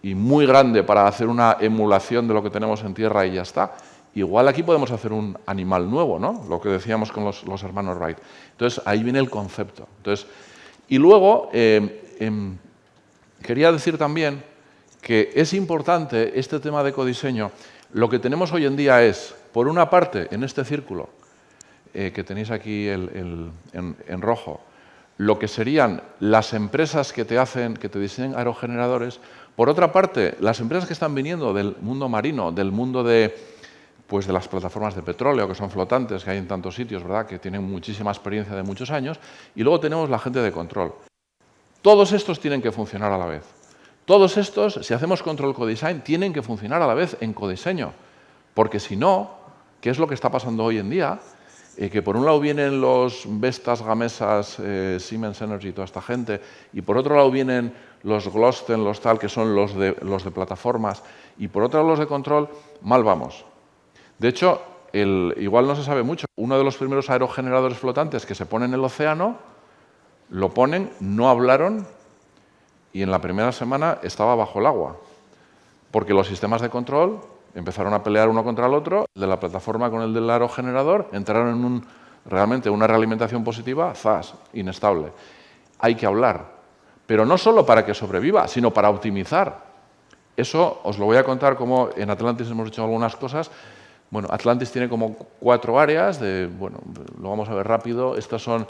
y muy grande para hacer una emulación de lo que tenemos en tierra y ya está. Igual aquí podemos hacer un animal nuevo, ¿no? Lo que decíamos con los hermanos Wright. Entonces, ahí viene el concepto. Entonces, y luego, quería decir también que es importante este tema de ecodiseño. Lo que tenemos hoy en día es, por una parte, en este círculo, que tenéis aquí en rojo, lo que serían las empresas que te diseñan aerogeneradores. Por otra parte, las empresas que están viniendo del mundo marino, del mundo de las plataformas de petróleo, que son flotantes, que hay en tantos sitios, ¿verdad?, que tienen muchísima experiencia de muchos años, y luego tenemos la gente de control. Todos estos tienen que funcionar a la vez. Todos estos, si hacemos control codesign, tienen que funcionar a la vez en codiseño, porque si no, ¿qué es lo que está pasando hoy en día? Que por un lado vienen los Vestas, Gamesas, Siemens Energy, toda esta gente, y por otro lado vienen los Glosten, los tal, que son los de plataformas, y por otro lado los de control, mal vamos. De hecho, igual no se sabe mucho, uno de los primeros aerogeneradores flotantes que se pone en el océano, lo ponen, no hablaron, y en la primera semana estaba bajo el agua, porque los sistemas de control empezaron a pelear uno contra el otro, el de la plataforma con el del aerogenerador, entraron en realmente una realimentación positiva, ¡zas!, inestable. Hay que hablar, pero no solo para que sobreviva, sino para optimizar. Eso os lo voy a contar como en Atlantis hemos hecho algunas cosas. Bueno, Atlantis tiene como 4 áreas, lo vamos a ver rápido. Estos son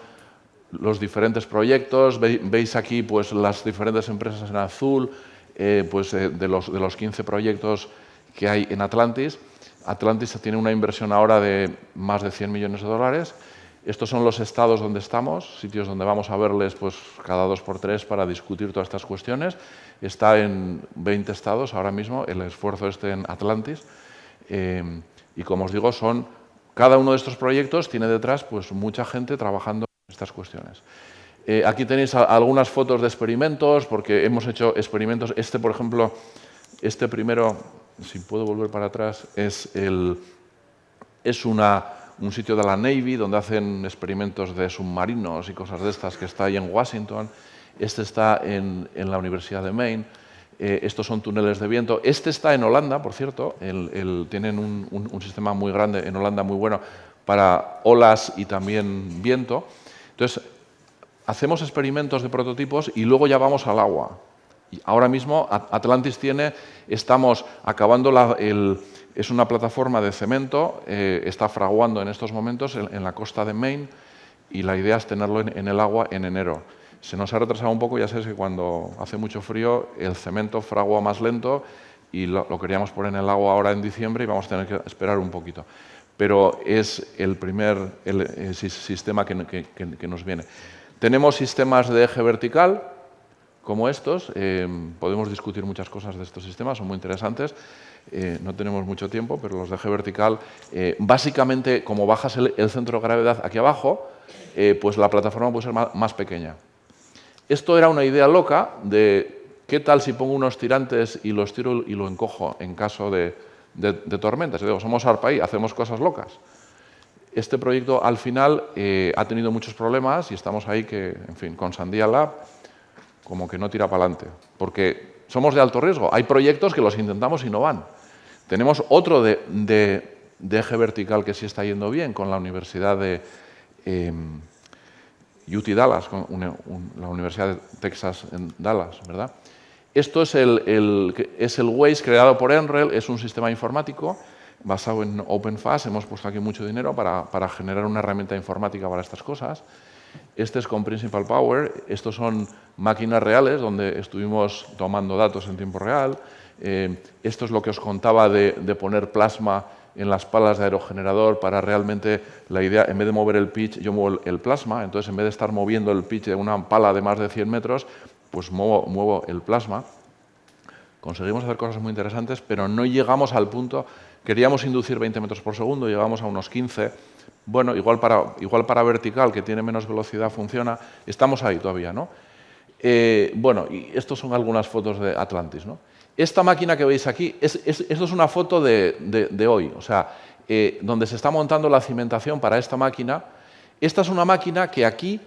los diferentes proyectos, veis aquí pues las diferentes empresas en azul, de los 15 proyectos que hay en Atlantis. Atlantis tiene una inversión ahora de más de 100 millones de dólares Estos son los estados donde estamos, sitios donde vamos a verles pues, cada 2x3 para discutir todas estas cuestiones. Está en 20 estados ahora mismo, el esfuerzo en Atlantis. Y como os digo, cada uno de estos proyectos tiene detrás pues, mucha gente trabajando en estas cuestiones. Aquí tenéis algunas fotos de experimentos, porque hemos hecho experimentos. Por ejemplo, este primero, si puedo volver para atrás, es un sitio de la Navy donde hacen experimentos de submarinos y cosas de estas, que está ahí en Washington. Este está en la Universidad de Maine. Estos son túneles de viento. Este está en Holanda, por cierto. Tienen un sistema muy grande en Holanda, muy bueno, para olas y también viento. Entonces, hacemos experimentos de prototipos y luego ya vamos al agua. Y ahora mismo Atlantis estamos acabando es una plataforma de cemento, está fraguando en estos momentos en la costa de Maine y la idea es tenerlo en el agua en enero. Se nos ha retrasado un poco, ya sabes que cuando hace mucho frío el cemento fragua más lento y lo queríamos poner en el agua ahora en diciembre y vamos a tener que esperar un poquito. Pero es el primer sistema que nos viene. Tenemos sistemas de eje vertical, como estos. Podemos discutir muchas cosas de estos sistemas, son muy interesantes. No tenemos mucho tiempo, pero los de eje vertical, básicamente, como bajas el centro de gravedad aquí abajo, pues la plataforma puede ser más pequeña. Esto era una idea loca de qué tal si pongo unos tirantes y los tiro y lo encojo en caso de tormentas. Digo, somos ARPA-I, hacemos cosas locas. Este proyecto, al final, ha tenido muchos problemas y estamos ahí en fin, con Sandia Lab, como que no tira para adelante, porque somos de alto riesgo. Hay proyectos que los intentamos y no van. Tenemos otro de eje vertical que sí está yendo bien, con la Universidad de UT Dallas, la Universidad de Texas en Dallas, ¿verdad? Esto es el Waze creado por NREL, es un sistema informático basado en OpenFast. Hemos puesto aquí mucho dinero para generar una herramienta informática para estas cosas. Este es con Principal Power. Estos son máquinas reales donde estuvimos tomando datos en tiempo real. Esto es lo que os contaba de poner plasma en las palas de aerogenerador para realmente la idea, en vez de mover el pitch, yo muevo el plasma. Entonces, en vez de estar moviendo el pitch de una pala de más de 100 metros, pues muevo el plasma. Conseguimos hacer cosas muy interesantes, pero no llegamos al punto. Queríamos inducir 20 metros por segundo, llegamos a unos 15. Bueno, igual para vertical, que tiene menos velocidad, funciona. Estamos ahí todavía, ¿no? Bueno, y estos son algunas fotos de Atlantis, ¿no? Esta máquina que veis aquí, esto es una foto de hoy, o sea, donde se está montando la cimentación para esta máquina. Esta es una máquina que aquí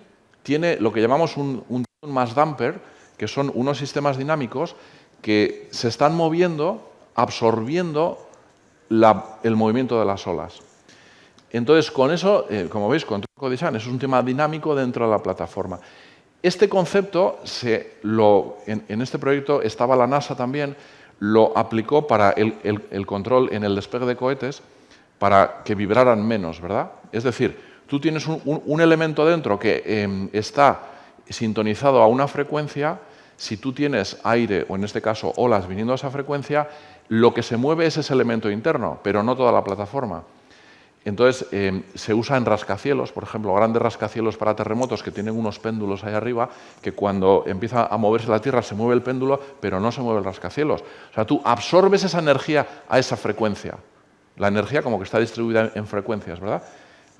tiene lo que llamamos un mass damper, que son unos sistemas dinámicos que se están moviendo, absorbiendo el movimiento de las olas. Entonces, con eso, como veis, Control Co-Design es un tema dinámico dentro de la plataforma. Este concepto, en este proyecto estaba la NASA también, lo aplicó para el control en el despegue de cohetes para que vibraran menos, ¿verdad? Es decir, tú tienes un elemento dentro que está sintonizado a una frecuencia. Si tú tienes aire, o en este caso olas viniendo a esa frecuencia, lo que se mueve es ese elemento interno, pero no toda la plataforma. Entonces, se usa en rascacielos, por ejemplo, grandes rascacielos para terremotos que tienen unos péndulos ahí arriba, que cuando empieza a moverse la Tierra se mueve el péndulo, pero no se mueve el rascacielos. O sea, tú absorbes esa energía a esa frecuencia. La energía como que está distribuida en frecuencias, ¿verdad?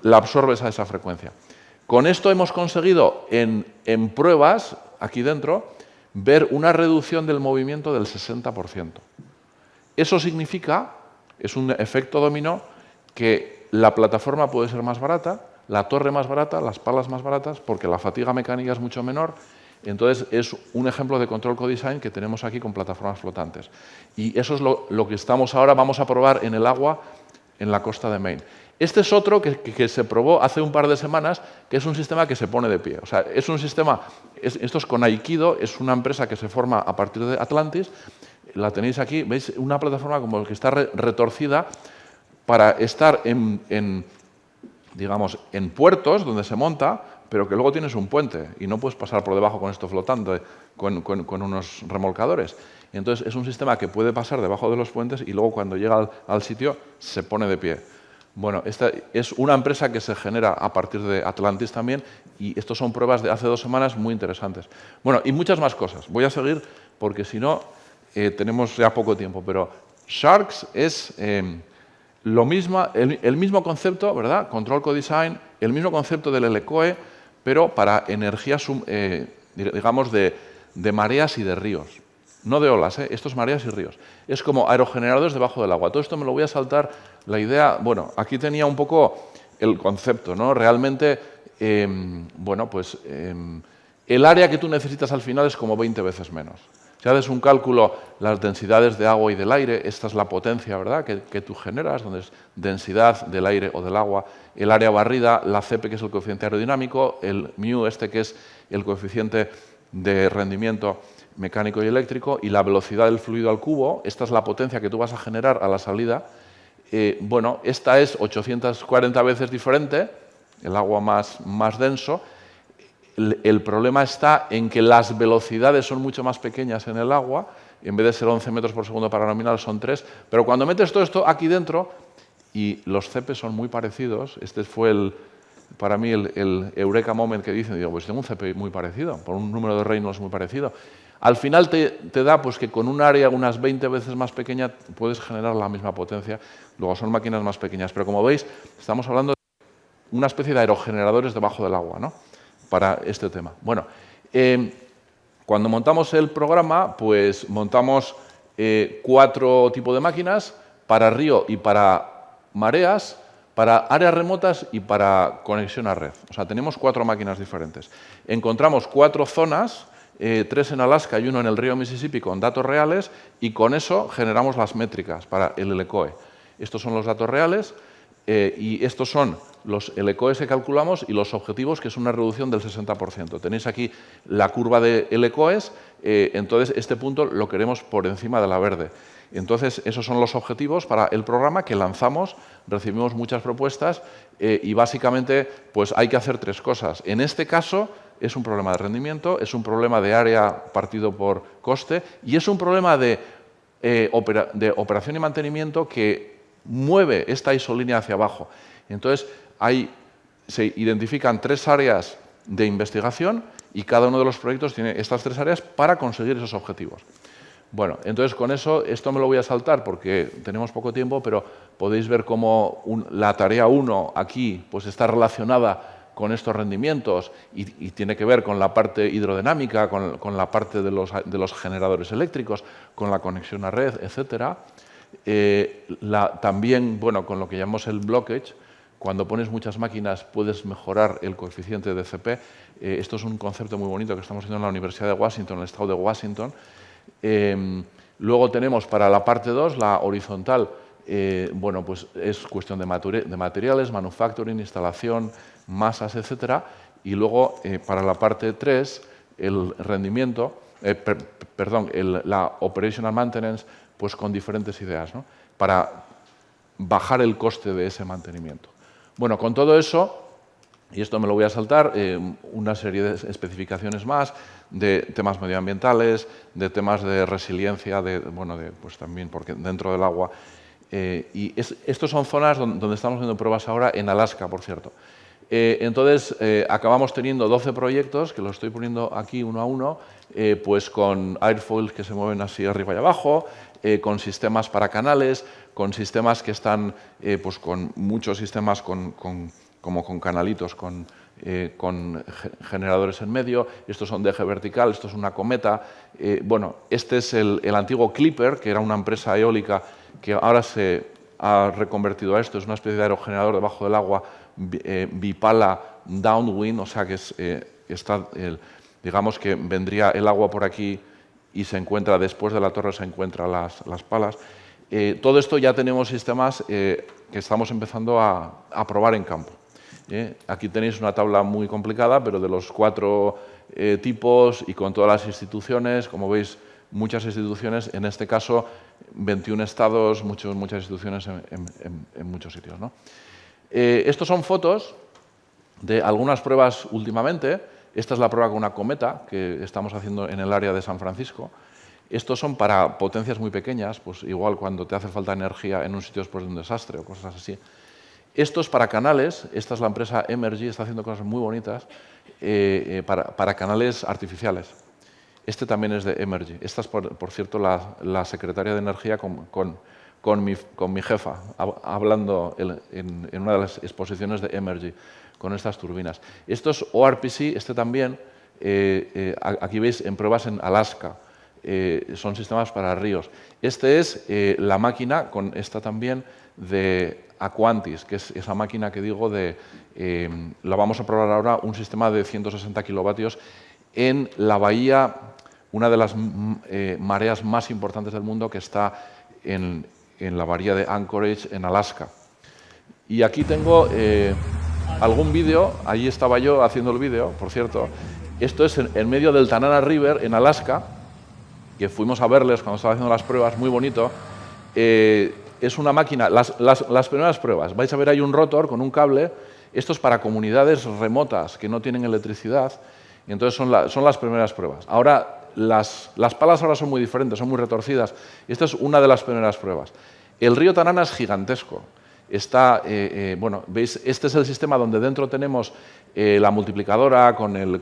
La absorbes a esa frecuencia. Con esto hemos conseguido, en pruebas, aquí dentro, ver una reducción del movimiento del 60%. Eso significa, es un efecto dominó, que la plataforma puede ser más barata, la torre más barata, las palas más baratas, porque la fatiga mecánica es mucho menor. Entonces, es un ejemplo de Control Co-Design que tenemos aquí con plataformas flotantes. Y eso es lo que vamos a probar en el agua en la costa de Maine. Este es otro que se probó hace un par de semanas, que es un sistema que se pone de pie. O sea, es un sistema, esto es con Aikido, es una empresa que se forma a partir de Atlantis. La tenéis aquí, veis, una plataforma como que está retorcida para estar digamos, en puertos donde se monta, pero que luego tienes un puente y no puedes pasar por debajo con esto flotando, con unos remolcadores. Entonces, es un sistema que puede pasar debajo de los puentes y luego cuando llega al sitio se pone de pie. Bueno, esta es una empresa que se genera a partir de Atlantis también, y estos son pruebas de hace 2 semanas muy interesantes. Bueno, y muchas más cosas. Voy a seguir porque si no tenemos ya poco tiempo, pero Sharks es lo mismo, el mismo concepto, ¿verdad? Control Co-Design, el mismo concepto del LCOE, pero para energías, digamos, de mareas y de ríos. No de olas, esto es mareas y ríos. Es como aerogeneradores debajo del agua. Todo esto me lo voy a saltar. La idea, bueno, aquí tenía un poco el concepto, ¿no? Realmente, bueno, pues el área que tú necesitas al final es como 20 veces menos. Si haces un cálculo, las densidades de agua y del aire, esta es la potencia, ¿verdad?, que tú generas, donde es densidad del aire o del agua, el área barrida, la Cp, que es el coeficiente aerodinámico, el μ, que es el coeficiente de rendimiento mecánico y eléctrico, y la velocidad del fluido al cubo, esta es la potencia que tú vas a generar a la salida. Bueno, esta es 840 veces diferente, el agua más denso. El problema está en que las velocidades son mucho más pequeñas en el agua, en vez de ser 11 metros por segundo para nominal son 3, pero cuando metes todo esto aquí dentro, y los CP son muy parecidos, este fue para mí el eureka moment que dicen, digo, pues tengo un CP muy parecido, por un número de Reynolds muy parecido. Al final te da pues que con un área unas 20 veces más pequeña puedes generar la misma potencia, luego son máquinas más pequeñas, pero como veis estamos hablando de una especie de aerogeneradores debajo del agua, ¿no?, para este tema. Bueno, cuando montamos el programa, pues montamos 4 tipos de máquinas, para río y para mareas, para áreas remotas y para conexión a red. O sea, tenemos 4 máquinas diferentes. Encontramos 4 zonas, 3 en Alaska y 1 en el río Mississippi con datos reales, y con eso generamos las métricas para el LCOE. Estos son los datos reales y estos son los LCOEs que calculamos y los objetivos, que es una reducción del 60%. Tenéis aquí la curva de LCOEs, entonces este punto lo queremos por encima de la verde. Entonces, esos son los objetivos para el programa que lanzamos, recibimos muchas propuestas y básicamente pues hay que hacer 3 cosas. En este caso es un problema de rendimiento, es un problema de área partido por coste y es un problema de operación y mantenimiento que mueve esta isolínea hacia abajo. Entonces, se identifican 3 áreas de investigación y cada uno de los proyectos tiene estas 3 áreas para conseguir esos objetivos. Bueno, entonces con eso, esto me lo voy a saltar porque tenemos poco tiempo, pero podéis ver cómo la tarea 1 aquí pues está relacionada con estos rendimientos y tiene que ver con la parte hidrodinámica, con la parte de los generadores eléctricos, con la conexión a red, etc. También, bueno, con lo que llamamos el blockage, cuando pones muchas máquinas puedes mejorar el coeficiente de CP. Esto es un concepto muy bonito que estamos haciendo en la Universidad de Washington, en el estado de Washington. Luego tenemos para la parte 2, la horizontal, bueno, pues es cuestión de materiales, manufacturing, instalación, masas, etcétera. Y luego para la parte 3, el rendimiento, la operational maintenance, pues con diferentes ideas, ¿no?, para bajar el coste de ese mantenimiento. Bueno, con todo eso, y esto me lo voy a saltar, una serie de especificaciones más de temas medioambientales, de temas de resiliencia, pues también porque dentro del agua. Estos son zonas donde estamos haciendo pruebas ahora, en Alaska, por cierto. Entonces, acabamos teniendo 12 proyectos, que los estoy poniendo aquí uno a uno, pues con airfoils que se mueven así arriba y abajo, con sistemas para canales, con sistemas que están, pues con muchos sistemas como con canalitos, con generadores en medio. Estos son de eje vertical, esto es una cometa. Bueno, este es el antiguo Clipper, que era una empresa eólica que ahora se ha reconvertido a esto. Es una especie de aerogenerador debajo del agua, bipala downwind, o sea que digamos que vendría el agua por aquí y se encuentra, después de la torre se encuentran las palas. Todo esto ya tenemos sistemas que estamos empezando a probar en campo. Aquí tenéis una tabla muy complicada, pero de los 4 tipos y con todas las instituciones, como veis, muchas instituciones, en este caso 21 estados, muchas instituciones en muchos sitios, ¿no? Estos son fotos de algunas pruebas últimamente. Esta es la prueba con una cometa que estamos haciendo en el área de San Francisco. Estos son para potencias muy pequeñas, pues igual cuando te hace falta energía en un sitio después de un desastre o cosas así. Esto es para canales, esta es la empresa Emergy, está haciendo cosas muy bonitas para canales artificiales. Este también es de Emergy. Esta es, por cierto, la secretaria de Energía con mi jefa, hablando en una de las exposiciones de Emergy con estas turbinas. Esto es ORPC, este también, aquí veis en pruebas en Alaska. Son sistemas para ríos. Este es la máquina, con esta también, de Aquantis, que es esa máquina que digo la vamos a probar ahora, un sistema de 160 kilovatios en la bahía, una de las mareas más importantes del mundo, que está en la bahía de Anchorage, en Alaska. Y aquí tengo algún vídeo, allí estaba yo haciendo el vídeo, por cierto. Esto es en medio del Tanana River, en Alaska, que fuimos a verles cuando estaba haciendo las pruebas, muy bonito. Es una máquina, las primeras pruebas, vais a ver, hay un rotor con un cable. Esto es para comunidades remotas que no tienen electricidad, y entonces son las primeras pruebas. Ahora, las palas ahora son muy diferentes, son muy retorcidas. Esta es una de las primeras pruebas. El río Tanana es gigantesco. Bueno, veis, este es el sistema donde dentro tenemos la multiplicadora con el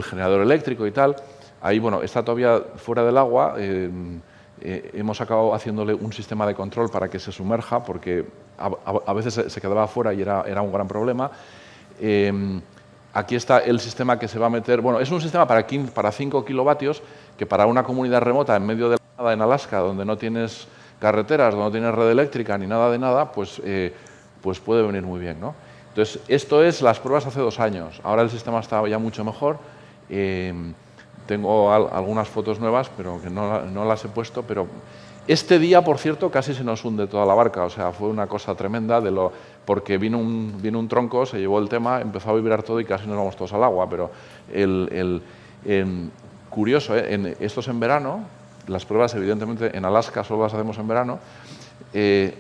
generador eléctrico y tal. Ahí, bueno, está todavía fuera del agua. Hemos acabado haciéndole un sistema de control para que se sumerja, porque a veces se quedaba fuera y era un gran problema. Aquí está el sistema que se va a meter. Bueno, es un sistema para 5 kilovatios, que para una comunidad remota en medio de la nada en Alaska, donde no tienes carreteras, donde no tienes red eléctrica ni nada de nada, pues puede venir muy bien, ¿no? Entonces, esto es las pruebas hace 2 años. Ahora el sistema está ya mucho mejor. Tengo algunas fotos nuevas, pero que no las he puesto. Pero este día, por cierto, casi se nos hunde toda la barca. O sea, fue una cosa tremenda, porque vino un tronco, se llevó el tema, empezó a vibrar todo y casi nos vamos todos al agua. Pero curioso, esto es en verano. Las pruebas, evidentemente, en Alaska solo las hacemos en verano.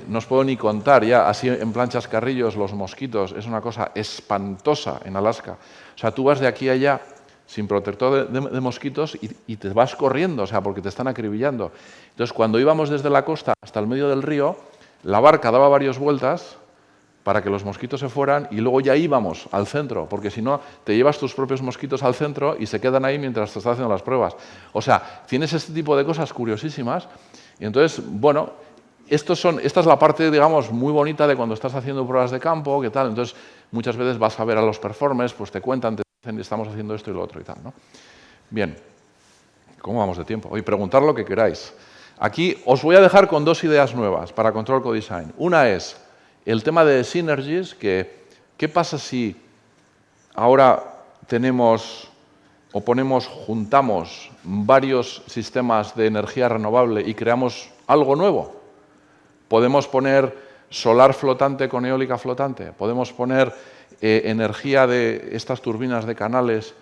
No os puedo ni contar ya, así en plan chascarrillos, los mosquitos, es una cosa espantosa en Alaska. O sea, tú vas de aquí a allá sin protector de mosquitos y te vas corriendo, o sea, porque te están acribillando. Entonces, cuando íbamos desde la costa hasta el medio del río, la barca daba varias vueltas para que los mosquitos se fueran y luego ya íbamos al centro, porque si no, te llevas tus propios mosquitos al centro y se quedan ahí mientras te estás haciendo las pruebas. O sea, tienes este tipo de cosas curiosísimas. Y entonces, bueno, esta es la parte, digamos, muy bonita de cuando estás haciendo pruebas de campo, ¿qué tal? Entonces, muchas veces vas a ver a los performers, pues te cuentan, te dicen, estamos haciendo esto y lo otro y tal, ¿no? Bien, ¿cómo vamos de tiempo? Hoy preguntar lo que queráis. Aquí os voy a dejar con 2 ideas nuevas para Control CoDesign. Una es el tema de synergies, ¿qué pasa si ahora juntamos varios sistemas de energía renovable y creamos algo nuevo? Podemos poner solar flotante con eólica flotante, podemos poner energía de estas turbinas de canales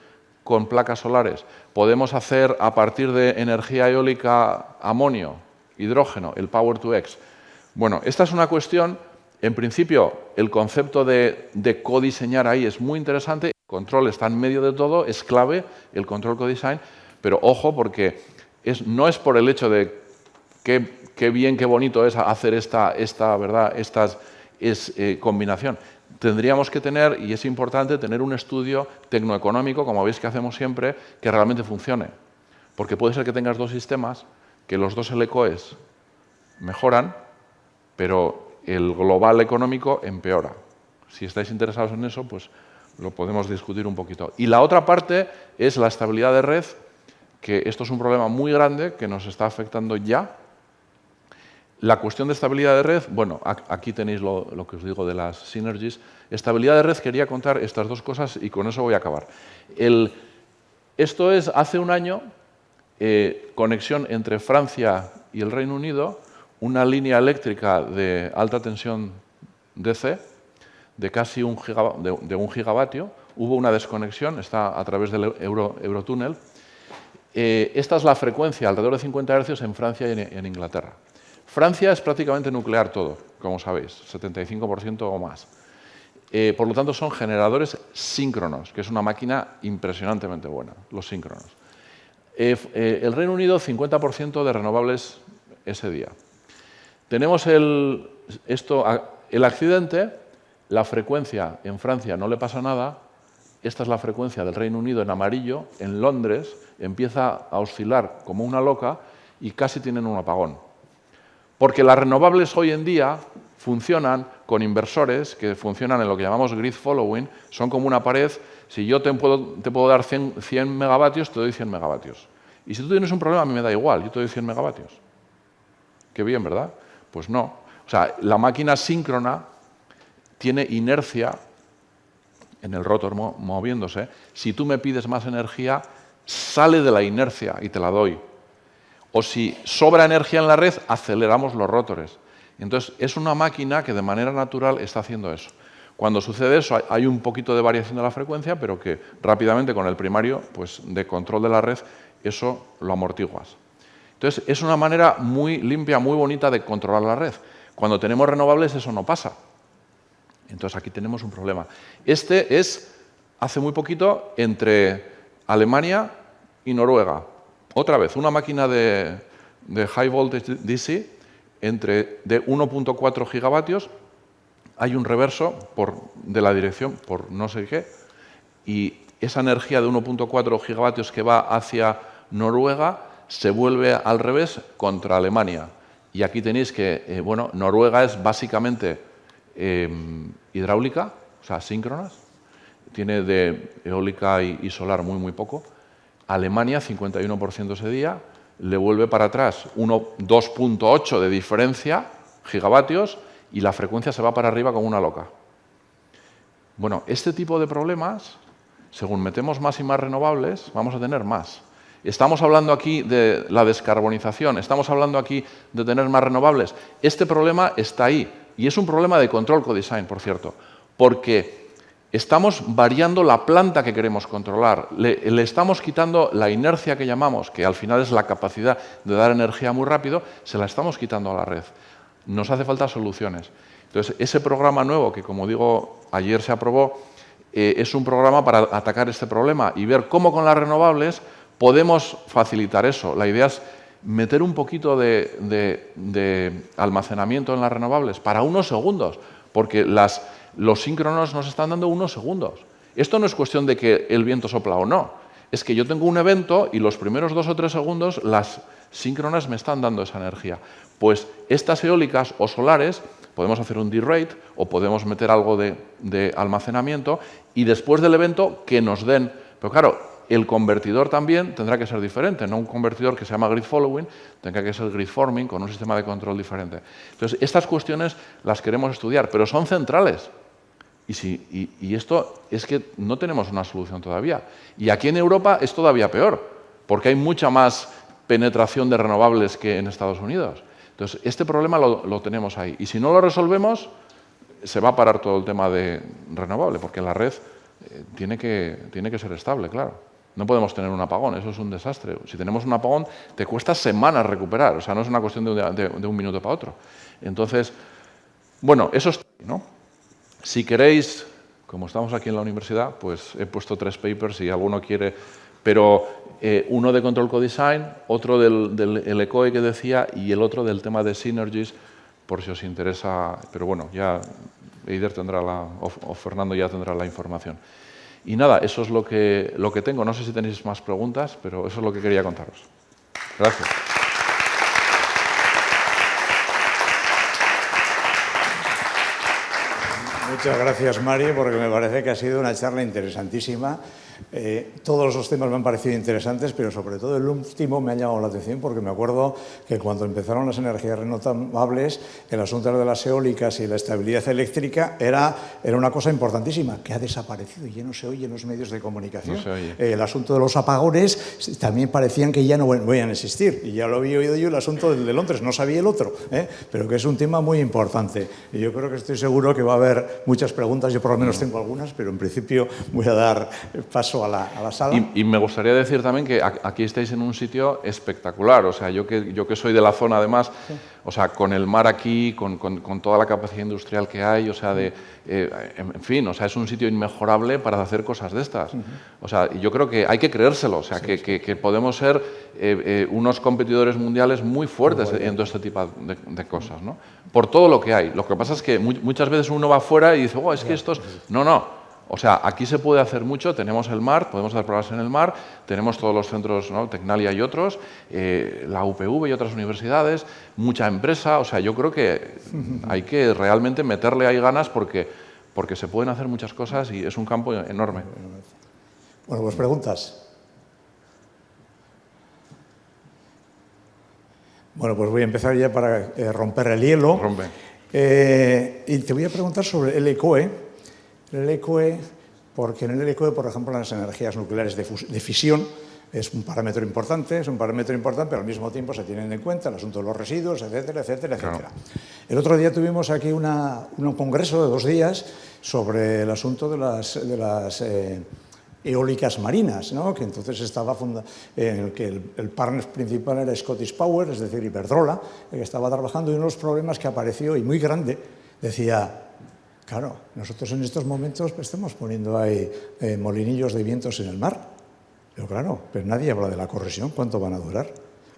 con placas solares, podemos hacer a partir de energía eólica amonio, hidrógeno, el Power-to-X. Bueno, esta es una cuestión. En principio, el concepto de codiseñar ahí es muy interesante. El control está en medio de todo, es clave el control codesign, pero ojo, porque no es por el hecho de qué bien, qué bonito es hacer esta combinación. Tendríamos que tener, y es importante, tener un estudio tecnoeconómico, como veis que hacemos siempre, que realmente funcione. Porque puede ser que tengas 2 sistemas, que los 2 LCOEs mejoran, pero el global económico empeora. Si estáis interesados en eso, pues lo podemos discutir un poquito. Y la otra parte es la estabilidad de red, que esto es un problema muy grande que nos está afectando ya. La cuestión de estabilidad de red, bueno, aquí tenéis lo que os digo de las synergies. Estabilidad de red, quería contar estas 2 cosas y con eso voy a acabar. Esto es, hace un año, conexión entre Francia y el Reino Unido, una línea eléctrica de alta tensión DC, de casi 1 gigavatio. Hubo una desconexión, está a través del Eurotúnel. Esta es la frecuencia, alrededor de 50 Hz en Francia y en Inglaterra. Francia es prácticamente nuclear todo, como sabéis, 75% o más. Por lo tanto, son generadores síncronos, que es una máquina impresionantemente buena, los síncronos. El Reino Unido, 50% de renovables ese día. Tenemos el accidente, la frecuencia en Francia no le pasa nada, esta es la frecuencia del Reino Unido en amarillo, en Londres empieza a oscilar como una loca y casi tienen un apagón. Porque las renovables hoy en día funcionan con inversores que funcionan en lo que llamamos grid following, son como una pared. Si yo te puedo dar 100 megavatios, te doy 100 megavatios. Y si tú tienes un problema, a mí me da igual, yo te doy 100 megavatios. Qué bien, ¿verdad? Pues no. O sea, la máquina síncrona tiene inercia en el rotor moviéndose. Si tú me pides más energía, sale de la inercia y te la doy. O si sobra energía en la red, aceleramos los rotores. Entonces, es una máquina que de manera natural está haciendo eso. Cuando sucede eso, hay un poquito de variación de la frecuencia, pero que rápidamente con el primario pues, de control de la red, eso lo amortiguas. Entonces, es una manera muy limpia, muy bonita de controlar la red. Cuando tenemos renovables, eso no pasa. Entonces, aquí tenemos un problema. Este es, hace muy poquito, entre Alemania y Noruega. Otra vez, una máquina de high voltage DC de 1.4 gigavatios. Hay un reverso de la dirección por no sé qué, y esa energía de 1.4 gigavatios que va hacia Noruega se vuelve al revés contra Alemania. Y aquí tenéis que, Noruega es básicamente hidráulica, o sea, síncronas, tiene de eólica y solar muy poco. Alemania, 51% ese día, le vuelve para atrás 2.8 de diferencia, gigavatios, y la frecuencia se va para arriba como una loca. Bueno, este tipo de problemas, según metemos más y más renovables, vamos a tener más. Estamos hablando aquí de la descarbonización, estamos hablando aquí de tener más renovables. Este problema está ahí, y es un problema de control codesign, por cierto, porque estamos variando la planta que queremos controlar, le estamos quitando la inercia que llamamos, que al final es la capacidad de dar energía muy rápido, se la estamos quitando a la red. Nos hace falta soluciones. Entonces, ese programa nuevo, que como digo, ayer se aprobó, es un programa para atacar este problema y ver cómo con las renovables podemos facilitar eso. La idea es meter un poquito de almacenamiento en las renovables para unos segundos, porque los síncronos nos están dando unos segundos. Esto no es cuestión de que el viento sopla o no, es que yo tengo un evento y los primeros 2 o 3 segundos las síncronas me están dando esa energía. Pues estas eólicas o solares podemos hacer un D-rate o podemos meter algo de almacenamiento y después del evento que nos den. Pero claro, el convertidor también tendrá que ser diferente, no un convertidor que se llama grid following, tendrá que ser grid forming con un sistema de control diferente. Entonces, estas cuestiones las queremos estudiar, pero son centrales. Y esto es que no tenemos una solución todavía. Y aquí en Europa es todavía peor, porque hay mucha más penetración de renovables que en Estados Unidos. Entonces, este problema lo tenemos ahí. Y si no lo resolvemos, se va a parar todo el tema de renovable, porque la red tiene que ser estable, claro. No podemos tener un apagón, eso es un desastre. Si tenemos un apagón, te cuesta semanas recuperar, o sea, no es una cuestión de un minuto para otro. Entonces, bueno, eso está ahí, ¿no? Si queréis, como estamos aquí en la universidad, pues he puesto 3 papers si alguno quiere, pero uno de Control Co-Design, otro del ECOE que decía y el otro del tema de Synergies, por si os interesa, pero bueno, ya Eider tendrá o Fernando ya tendrá la información. Y nada, eso es lo que tengo. No sé si tenéis más preguntas, pero eso es lo que quería contaros. Gracias. Muchas gracias, Mari, porque me parece que ha sido una charla interesantísima. Todos los temas me han parecido interesantes, pero sobre todo el último me ha llamado la atención porque me acuerdo que cuando empezaron las energías renovables, el asunto de las eólicas y la estabilidad eléctrica era una cosa importantísima, que ha desaparecido y ya no se oye en los medios de comunicación. No se oye. El asunto de los apagones también parecían que ya no iban a existir, y ya lo había oído yo el asunto del de Londres, no sabía el otro, pero que es un tema muy importante. Y yo creo que estoy seguro que va a haber muchas preguntas, yo por lo menos tengo algunas, pero en principio voy a dar paso paso a la sala. Y me gustaría decir también que aquí estáis en un sitio espectacular. O sea, yo que soy de la zona, además, sí. O sea, con el mar aquí, con toda la capacidad industrial que hay, o sea, en fin, o sea, es un sitio inmejorable para hacer cosas de estas. O sea, yo creo que hay que creérselo, o sea, que podemos ser unos competidores mundiales muy fuertes en todo este tipo de cosas, ¿no? Por todo lo que hay. Lo que pasa es que muchas veces uno va afuera y dice, oh, es que estos... No. O sea, aquí se puede hacer mucho, tenemos el mar, podemos hacer pruebas en el mar, tenemos todos los centros, ¿no? Tecnalia y otros, la UPV y otras universidades, mucha empresa, o sea, yo creo que hay que realmente meterle ahí ganas porque se pueden hacer muchas cosas y es un campo enorme. Bueno, pues preguntas. Bueno, pues voy a empezar ya para romper el hielo. Rompe. Y te voy a preguntar sobre el ECOE. El ECOE, porque en el ECOE, por ejemplo, las energías nucleares de fisión es un parámetro importante, pero al mismo tiempo se tienen en cuenta el asunto de los residuos, etcétera, etcétera, claro. Etcétera. El otro día tuvimos aquí un congreso de 2 días sobre el asunto de las eólicas marinas, ¿no? Que entonces estaba en el que el partner principal era Scottish Power, es decir, Iberdrola, que estaba trabajando, y uno de los problemas que apareció, y muy grande, decía... Claro, nosotros en estos momentos estamos poniendo ahí molinillos de vientos en el mar, pero claro, pero nadie habla de la corrosión, ¿cuánto van a durar?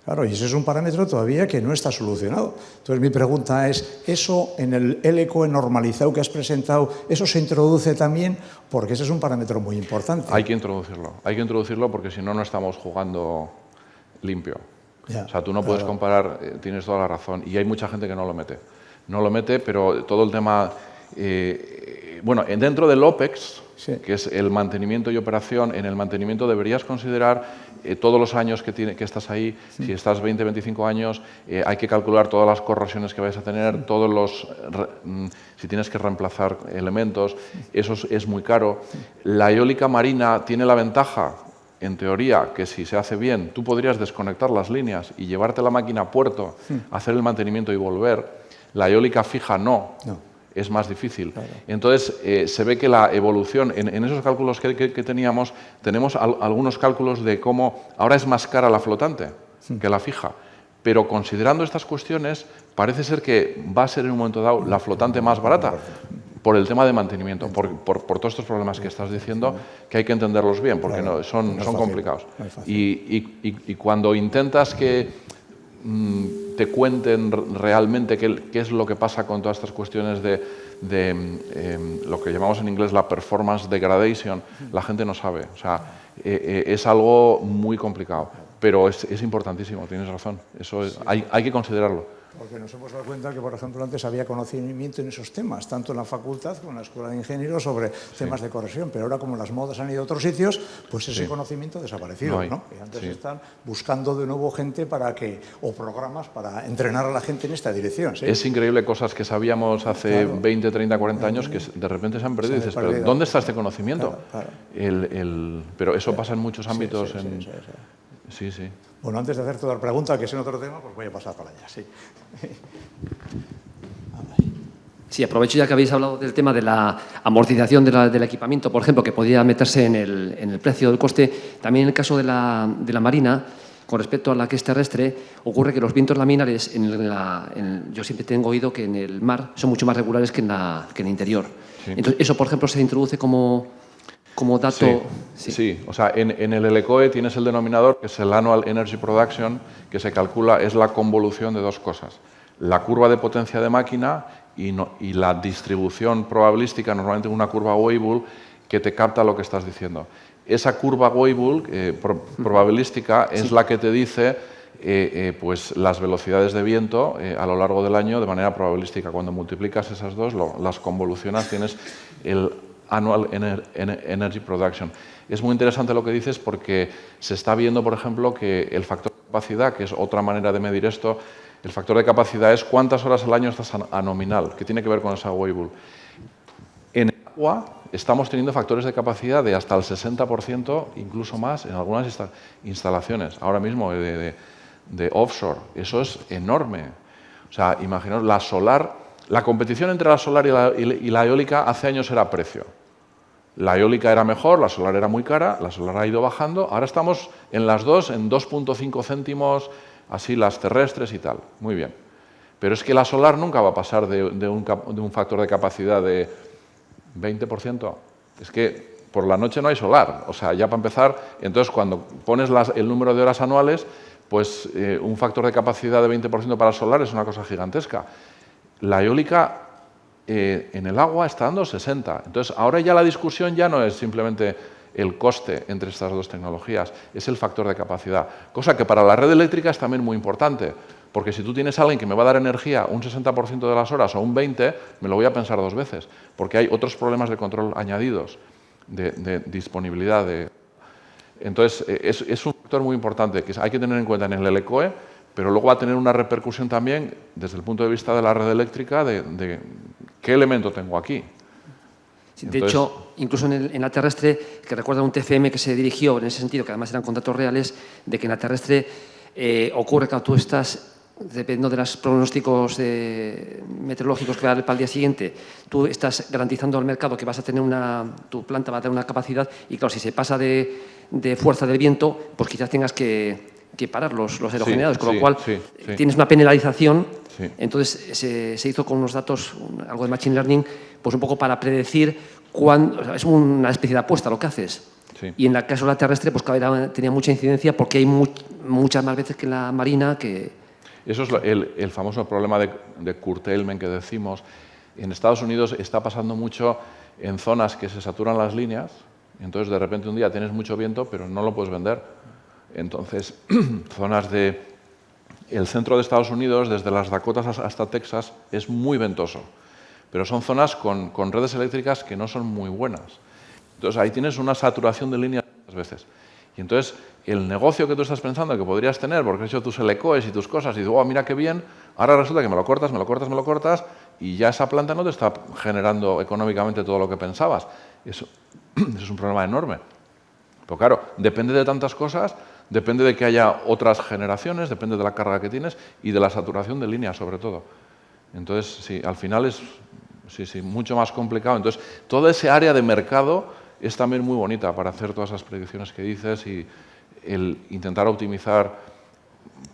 Claro, y ese es un parámetro todavía que no está solucionado. Entonces mi pregunta es, ¿eso en el ECOE normalizado que has presentado, eso se introduce también? Porque ese es un parámetro muy importante. Hay que introducirlo porque si no, no estamos jugando limpio. Ya, o sea, tú no puedes comparar, tienes toda la razón, y hay mucha gente que no lo mete. No lo mete, pero todo el tema... bueno, dentro del OPEX, sí, que es el mantenimiento y operación, en el mantenimiento deberías considerar todos los años que estás ahí, sí, si estás 20, 25 años, hay que calcular todas las corrosiones que vais a tener, si tienes que reemplazar elementos, eso es muy caro. La eólica marina tiene la ventaja, en teoría, que si se hace bien, tú podrías desconectar las líneas y llevarte la máquina a puerto, hacer el mantenimiento y volver. La eólica fija no. Es más difícil. Claro. Entonces, se ve que la evolución, en esos cálculos que teníamos, tenemos algunos cálculos de cómo ahora es más cara la flotante que la fija, pero considerando estas cuestiones, parece ser que va a ser en un momento dado la flotante más barata por el tema de mantenimiento, por todos estos problemas que estás diciendo, que hay que entenderlos bien, porque claro, son complicados. Y cuando intentas que te cuenten realmente qué es lo que pasa con todas estas cuestiones de lo que llamamos en inglés la performance degradation, la gente no sabe. O sea, es algo muy complicado, pero es importantísimo, tienes razón. Eso hay que considerarlo. Porque nos hemos dado cuenta que, por ejemplo, antes había conocimiento en esos temas, tanto en la facultad como en la Escuela de Ingenieros, sobre temas de corrosión, pero ahora como las modas han ido a otros sitios, pues ese conocimiento ha desaparecido, ¿no? Y antes están buscando de nuevo gente o programas para entrenar a la gente en esta dirección. ¿Sí? Es increíble cosas que sabíamos hace 20, 30, 40 años que de repente se han perdido. Y dices, ¿pero dónde está este conocimiento? Claro. Pero eso pasa en muchos ámbitos. Sí. Bueno, antes de hacer toda la pregunta, que es en otro tema, pues voy a pasar para allá. Sí. Sí, aprovecho ya que habéis hablado del tema de la amortización del equipamiento, por ejemplo, que podía meterse en el precio del coste. También en el caso de la marina, con respecto a la que es terrestre, ocurre que los vientos laminares, yo siempre tengo oído que en el mar son mucho más regulares que en el interior. Sí. Entonces, eso, por ejemplo, se introduce como dato... Sí, o sea, en el ECOE tienes el denominador, que es el Annual Energy Production, que se calcula, es la convolución de dos cosas. La curva de potencia de máquina y la distribución probabilística, normalmente una curva Weibull, que te capta lo que estás diciendo. Esa curva Weibull probabilística es la que te dice pues las velocidades de viento a lo largo del año de manera probabilística. Cuando multiplicas esas dos, las convolucionas, tienes el Annual Energy Production. Es muy interesante lo que dices porque se está viendo, por ejemplo, que el factor de capacidad, que es otra manera de medir esto, el factor de capacidad es cuántas horas al año estás a nominal, que tiene que ver con esa Weibull. En el agua estamos teniendo factores de capacidad de hasta el 60%, incluso más, en algunas instalaciones, ahora mismo de offshore. Eso es enorme. O sea, imaginaos, la competición entre la solar y la eólica hace años era precio. La eólica era mejor, la solar era muy cara, la solar ha ido bajando, ahora estamos en las dos, en 2,5 céntimos, así las terrestres y tal. Muy bien. Pero es que la solar nunca va a pasar de un factor de capacidad de 20%. Es que por la noche no hay solar. O sea, ya para empezar, entonces cuando pones el número de horas anuales, pues un factor de capacidad de 20% para el solar es una cosa gigantesca. La eólica en el agua está dando 60. Entonces, ahora ya la discusión ya no es simplemente el coste entre estas dos tecnologías, es el factor de capacidad. Cosa que para la red eléctrica es también muy importante, porque si tú tienes a alguien que me va a dar energía un 60% de las horas o un 20%, me lo voy a pensar 2 veces, porque hay otros problemas de control añadidos, de disponibilidad. Entonces, es un factor muy importante que hay que tener en cuenta en el LCOE, pero luego va a tener una repercusión también desde el punto de vista de la red eléctrica de qué elemento tengo aquí. De hecho, incluso en la terrestre, que recuerda un TCM que se dirigió en ese sentido, que además eran contratos reales, de que en la terrestre ocurre que tú estás, dependiendo de los pronósticos meteorológicos que va a dar para el día siguiente, tú estás garantizando al mercado que vas a tener tu planta va a tener una capacidad y claro, si se pasa de fuerza del viento, pues quizás tengas que parar los aerogeneradores, con lo cual tienes una penalización. Sí. Entonces se hizo con unos datos, algo de Machine Learning, pues un poco para predecir cuándo, es una especie de apuesta lo que haces. Sí. Y en el caso de la terrestre, pues tenía mucha incidencia porque hay muchas más veces que en la marina que... Eso es el famoso problema de curtailment que decimos. En Estados Unidos está pasando mucho en zonas que se saturan las líneas, entonces de repente un día tienes mucho viento, pero no lo puedes vender. Entonces, zonas el centro de Estados Unidos, desde las Dakotas hasta Texas, es muy ventoso. Pero son zonas con redes eléctricas que no son muy buenas. Entonces, ahí tienes una saturación de líneas muchas veces. Y entonces, el negocio que tú estás pensando que podrías tener, porque has hecho tus LCOEs y tus cosas, y dices, oh, mira qué bien, ahora resulta que me lo cortas, y ya esa planta no te está generando económicamente todo lo que pensabas. Eso es un problema enorme. Pero claro, depende de tantas cosas, depende de que haya otras generaciones, depende de la carga que tienes y de la saturación de líneas, sobre todo. Entonces, sí, al final es mucho más complicado. Entonces, toda esa área de mercado es también muy bonita para hacer todas esas predicciones que dices y el intentar optimizar,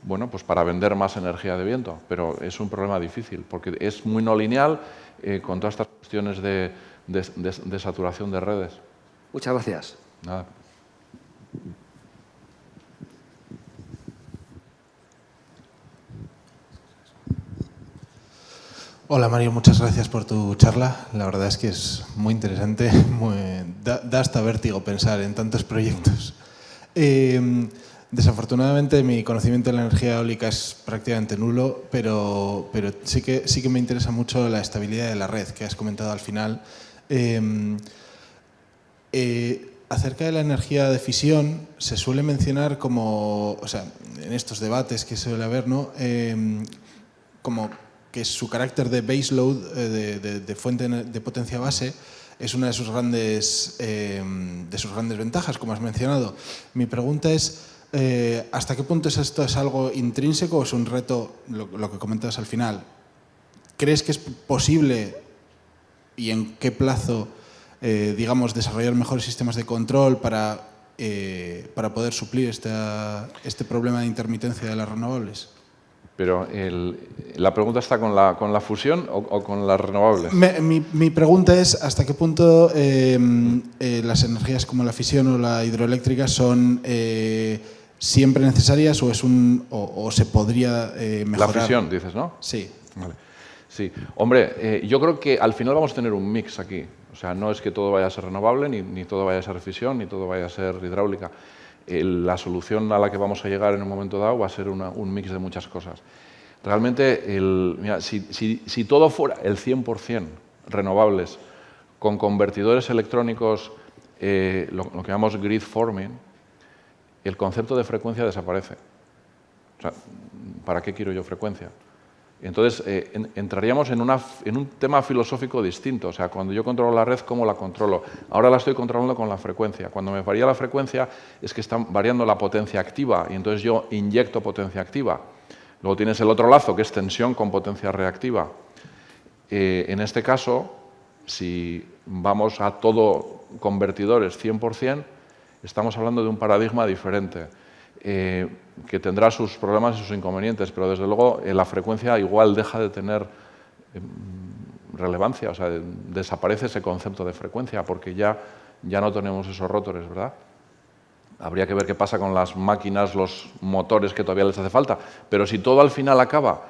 bueno, pues para vender más energía de viento. Pero es un problema difícil, porque es muy no lineal con todas estas cuestiones de saturación de redes. Muchas gracias. Nada. Hola Mario, muchas gracias por tu charla. La verdad es que es muy interesante, da hasta vértigo pensar en tantos proyectos. Desafortunadamente mi conocimiento de la energía eólica es prácticamente nulo, pero sí que me interesa mucho la estabilidad de la red que has comentado al final. Acerca de la energía de fisión se suele mencionar como, o sea, en estos debates que suele haber, ¿no? Como que su carácter de baseload, de fuente de potencia base, es una de sus grandes ventajas, como has mencionado. Mi pregunta es, ¿hasta qué punto esto es algo intrínseco o es un reto, lo que comentas al final? ¿Crees que es posible y en qué plazo, digamos, desarrollar mejores sistemas de control para poder suplir este problema de intermitencia de las renovables? Pero ¿la pregunta está con la fusión o con las renovables? Mi pregunta es ¿hasta qué punto las energías como la fisión o la hidroeléctrica son siempre necesarias o se podría mejorar? La fisión, dices, ¿no? Sí. Vale. Sí. Hombre, yo creo que al final vamos a tener un mix aquí. O sea, no es que todo vaya a ser renovable, ni todo vaya a ser fisión, ni todo vaya a ser hidráulica. La solución a la que vamos a llegar en un momento dado va a ser un mix de muchas cosas. Realmente, mira, si todo fuera el 100% renovables, con convertidores electrónicos, lo que llamamos grid forming, el concepto de frecuencia desaparece. O sea, ¿para qué quiero yo frecuencia? Entonces, entraríamos en un tema filosófico distinto. O sea, cuando yo controlo la red, ¿cómo la controlo? Ahora la estoy controlando con la frecuencia. Cuando me varía la frecuencia, es que está variando la potencia activa y entonces yo inyecto potencia activa. Luego tienes el otro lazo, que es tensión con potencia reactiva. En este caso, si vamos a todo convertidores 100%, estamos hablando de un paradigma diferente, que tendrá sus problemas y sus inconvenientes, pero desde luego la frecuencia igual deja de tener relevancia, o sea, desaparece ese concepto de frecuencia porque ya no tenemos esos rotores, ¿verdad? Habría que ver qué pasa con las máquinas, los motores que todavía les hace falta, pero si todo al final acaba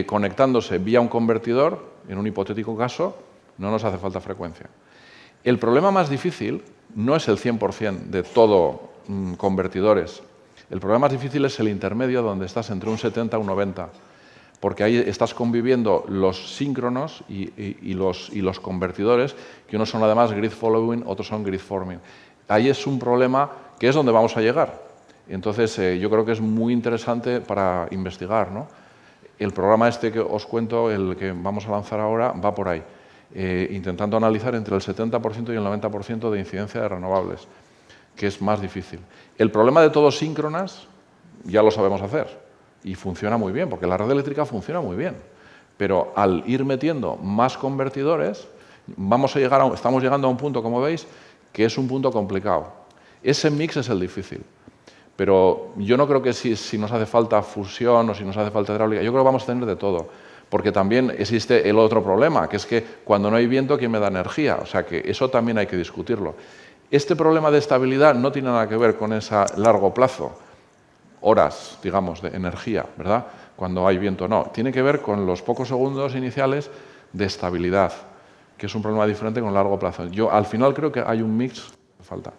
conectándose vía un convertidor, en un hipotético caso, no nos hace falta frecuencia. El problema más difícil no es el 100% de todo convertidores. El problema más difícil es el intermedio, donde estás entre un 70 y un 90, porque ahí estás conviviendo los síncronos y los convertidores, que unos son además grid following, otros son grid forming. Ahí es un problema que es donde vamos a llegar. Entonces, yo creo que es muy interesante para investigar, ¿no? El programa este que os cuento, el que vamos a lanzar ahora, va por ahí, intentando analizar entre el 70% y el 90% de incidencia de renovables, que es más difícil. El problema de todo síncronas ya lo sabemos hacer y funciona muy bien, porque la red eléctrica funciona muy bien. Pero al ir metiendo más convertidores, estamos llegando a un punto, como veis, que es un punto complicado. Ese mix es el difícil. Pero yo no creo que si nos hace falta fusión o si nos hace falta hidráulica, yo creo que vamos a tener de todo. Porque también existe el otro problema, que es que cuando no hay viento, ¿quién me da energía? O sea que eso también hay que discutirlo. Este problema de estabilidad no tiene nada que ver con ese largo plazo, horas, digamos, de energía, ¿verdad? Cuando hay viento, no. Tiene que ver con los pocos segundos iniciales de estabilidad, que es un problema diferente con largo plazo. Yo al final creo que hay un mix que falta.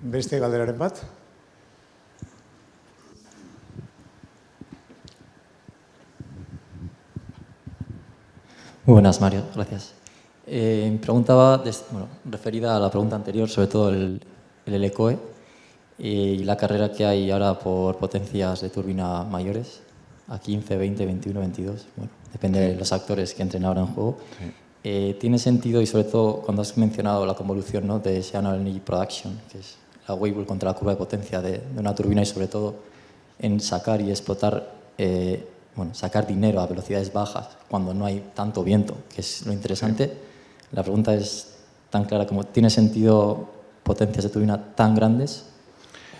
Beste galderaren bat? Muy buenas, Mario. Gracias. Mi pregunta va referida a la pregunta anterior, sobre todo el LCOE y la carrera que hay ahora por potencias de turbina mayores, a 15, 20, 21, 22. Bueno, depende de los actores que entren ahora en juego. Sí. ¿Tiene sentido, y sobre todo cuando has mencionado la convolución, ¿no?, de Shannon Energy Production, que es la Weibull contra la curva de potencia de una turbina, y sobre todo en sacar y explotar, sacar dinero a velocidades bajas cuando no hay tanto viento, que es lo interesante? Sí. La pregunta es tan clara como: ¿tiene sentido potencias de turbina tan grandes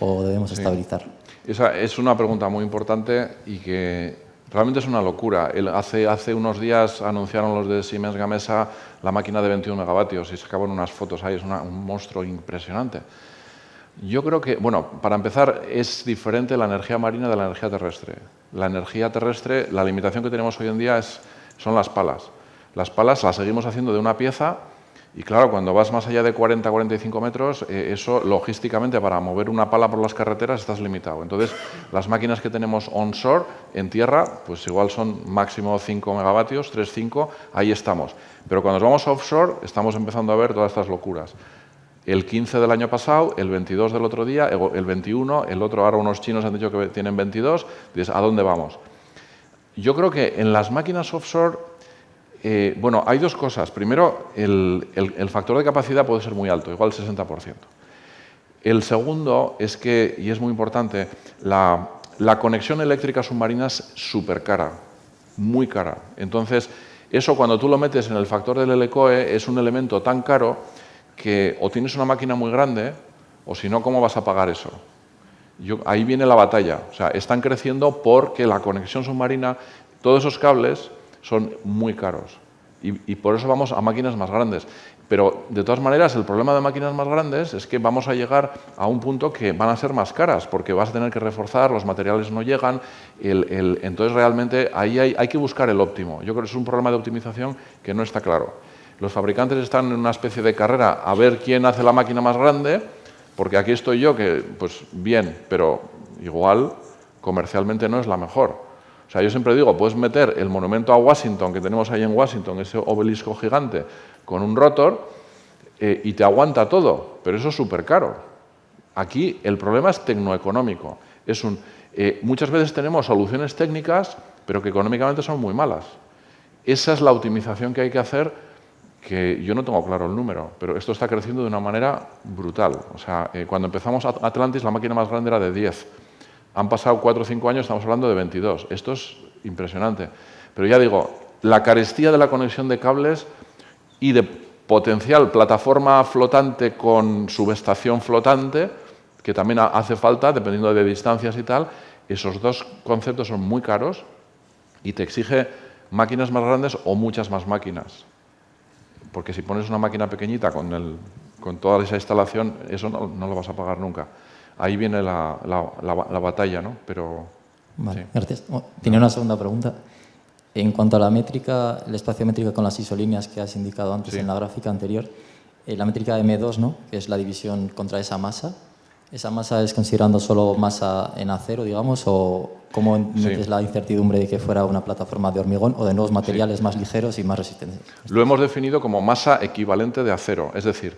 o debemos estabilizar? Esa es una pregunta muy importante y que realmente es una locura. Hace unos días anunciaron los de Siemens Gamesa la máquina de 21 megavatios y sacaban unas fotos ahí, es un monstruo impresionante. Yo creo que, para empezar, es diferente la energía marina de la energía terrestre. La energía terrestre, la limitación que tenemos hoy en día son las palas. Las palas las seguimos haciendo de una pieza y, claro, cuando vas más allá de 40-45 metros, eso logísticamente para mover una pala por las carreteras estás limitado. Entonces, las máquinas que tenemos onshore, en tierra, pues igual son máximo 5 megavatios, 3-5, ahí estamos. Pero cuando nos vamos offshore, estamos empezando a ver todas estas locuras. El 15 del año pasado, el 22 del otro día, el 21, el otro, ahora unos chinos han dicho que tienen 22, dices, ¿a dónde vamos? Yo creo que en las máquinas offshore, hay dos cosas. Primero, el factor de capacidad puede ser muy alto, igual el 60%. El segundo es que, y es muy importante, la conexión eléctrica submarina es súper cara, muy cara. Entonces, eso cuando tú lo metes en el factor del LCOE es un elemento tan caro que o tienes una máquina muy grande, o si no, ¿cómo vas a pagar eso? Ahí viene la batalla. O sea, están creciendo porque la conexión submarina, todos esos cables son muy caros. Y por eso vamos a máquinas más grandes. Pero, de todas maneras, el problema de máquinas más grandes es que vamos a llegar a un punto que van a ser más caras, porque vas a tener que reforzar, los materiales no llegan. Entonces, realmente, ahí hay que buscar el óptimo. Yo creo que es un problema de optimización que no está claro. Los fabricantes están en una especie de carrera a ver quién hace la máquina más grande, porque aquí estoy yo, que pues bien, pero igual comercialmente no es la mejor. O sea, yo siempre digo, puedes meter el monumento a Washington que tenemos ahí en Washington, ese obelisco gigante, con un rotor y te aguanta todo, pero eso es súper caro. Aquí el problema es tecnoeconómico. Muchas veces tenemos soluciones técnicas, pero que económicamente son muy malas. Esa es la optimización que hay que hacer, que yo no tengo claro el número, pero esto está creciendo de una manera brutal. O sea, cuando empezamos Atlantis, la máquina más grande era de 10. Han pasado 4 o 5 años, estamos hablando de 22. Esto es impresionante. Pero ya digo, la carestía de la conexión de cables y de potencial plataforma flotante con subestación flotante, que también hace falta, dependiendo de distancias y tal. Esos dos conceptos son muy caros y te exige máquinas más grandes o muchas más máquinas. Porque si pones una máquina pequeñita con toda esa instalación, eso no lo vas a pagar nunca. Ahí viene la batalla, ¿no? Pero, vale, sí. gracias. Tenía una segunda pregunta. En cuanto a la métrica, la espaciométrica con las isolíneas que has indicado antes en la gráfica anterior, la métrica M2, ¿no? Que es la división contra esa masa. ¿Esa masa es considerando solo masa en acero, digamos, o cómo metes la incertidumbre de que fuera una plataforma de hormigón o de nuevos materiales más ligeros y más resistentes? Lo hemos definido como masa equivalente de acero. Es decir,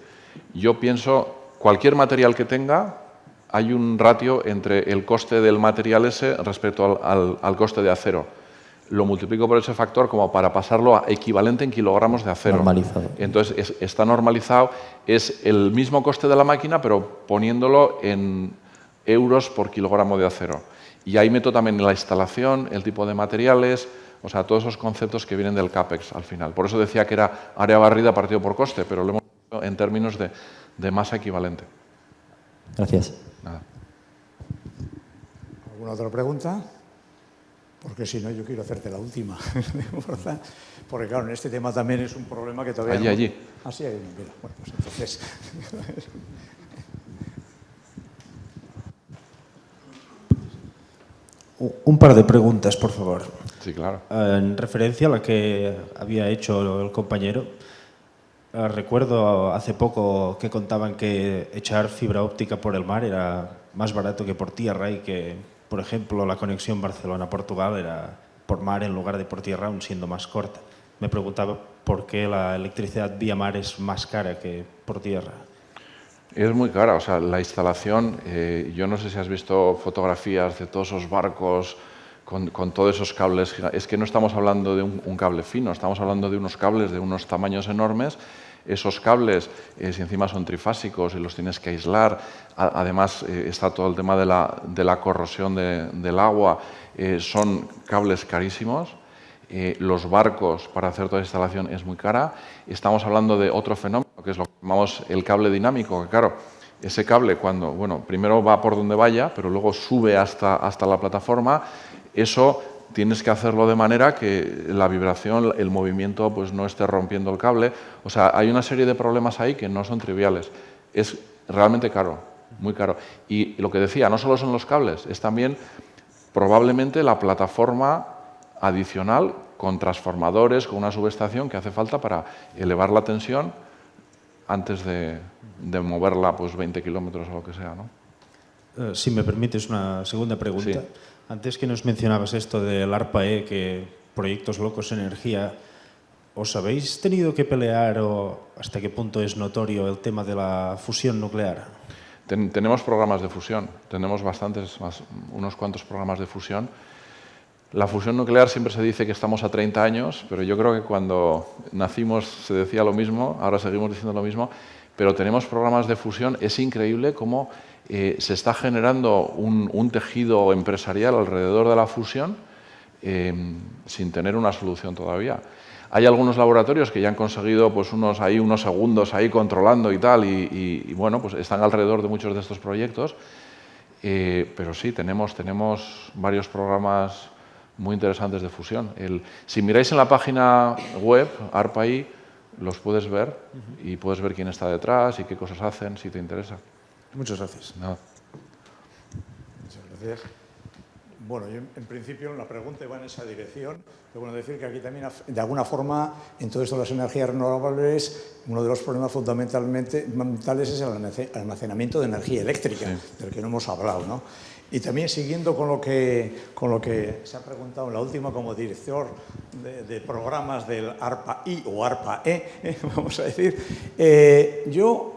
yo pienso, cualquier material que tenga, hay un ratio entre el coste del material ese respecto al coste de acero. Lo multiplico por ese factor como para pasarlo a equivalente en kilogramos de acero. Normalizado. Entonces, está normalizado, es el mismo coste de la máquina, pero poniéndolo en euros por kilogramo de acero. Y ahí meto también la instalación, el tipo de materiales, o sea, todos esos conceptos que vienen del CAPEX al final. Por eso decía que era área barrida partido por coste, pero lo hemos hecho en términos de masa equivalente. Gracias. Nada. ¿Alguna otra pregunta? Porque si no, yo quiero hacerte la última. Porque claro, en este tema también es un problema que todavía... Allí. Ah, sí, ahí, mira. Bueno, pues entonces... Un par de preguntas, por favor. Sí, claro. En referencia a la que había hecho el compañero, recuerdo hace poco que contaban que echar fibra óptica por el mar era más barato que por tierra y que, por ejemplo, la conexión Barcelona-Portugal era por mar en lugar de por tierra, aun siendo más corta. Me preguntaba por qué la electricidad vía mar es más cara que por tierra. Es muy cara, o sea, la instalación, yo no sé si has visto fotografías de todos esos barcos con todos esos cables, es que no estamos hablando de un cable fino, estamos hablando de unos cables de unos tamaños enormes. Esos cables, si encima son trifásicos y los tienes que aislar, además está todo el tema de la corrosión del agua, son cables carísimos. Los barcos para hacer toda la instalación es muy cara. Estamos hablando de otro fenómeno, que es lo que llamamos el cable dinámico, que claro, ese cable cuando, bueno, primero va por donde vaya, pero luego sube hasta la plataforma, eso tienes que hacerlo de manera que la vibración, el movimiento, pues no esté rompiendo el cable. O sea, hay una serie de problemas ahí que no son triviales. Es realmente caro, muy caro. Y lo que decía, no solo son los cables, es también probablemente la plataforma adicional con transformadores, con una subestación que hace falta para elevar la tensión antes de moverla pues 20 kilómetros o lo que sea, ¿no? Si me permites una segunda pregunta. Sí. Antes que nos mencionabas esto del ARPA-E, que proyectos locos en energía, ¿os habéis tenido que pelear o hasta qué punto es notorio el tema de la fusión nuclear? Tenemos programas de fusión, tenemos unos cuantos programas de fusión. La fusión nuclear siempre se dice que estamos a 30 años, pero yo creo que cuando nacimos se decía lo mismo, ahora seguimos diciendo lo mismo, pero tenemos programas de fusión. Es increíble cómo se está generando un tejido empresarial alrededor de la fusión sin tener una solución todavía. Hay algunos laboratorios que ya han conseguido pues, unos segundos ahí controlando y tal, y bueno, pues están alrededor de muchos de estos proyectos, pero sí, tenemos varios programas muy interesantes de fusión. Si miráis en la página web, ARPA-I, los puedes ver y puedes ver quién está detrás y qué cosas hacen, si te interesa. Muchas gracias. Nada. Muchas gracias. Bueno, yo en principio la pregunta va en esa dirección. Pero bueno, decir que aquí también, de alguna forma, en todo esto de las energías renovables, uno de los problemas fundamentales es el almacenamiento de energía eléctrica, del que no hemos hablado, ¿no? Y también siguiendo con lo que se ha preguntado en la última como director de programas del ARPA-I o ARPA-E, vamos a decir, yo...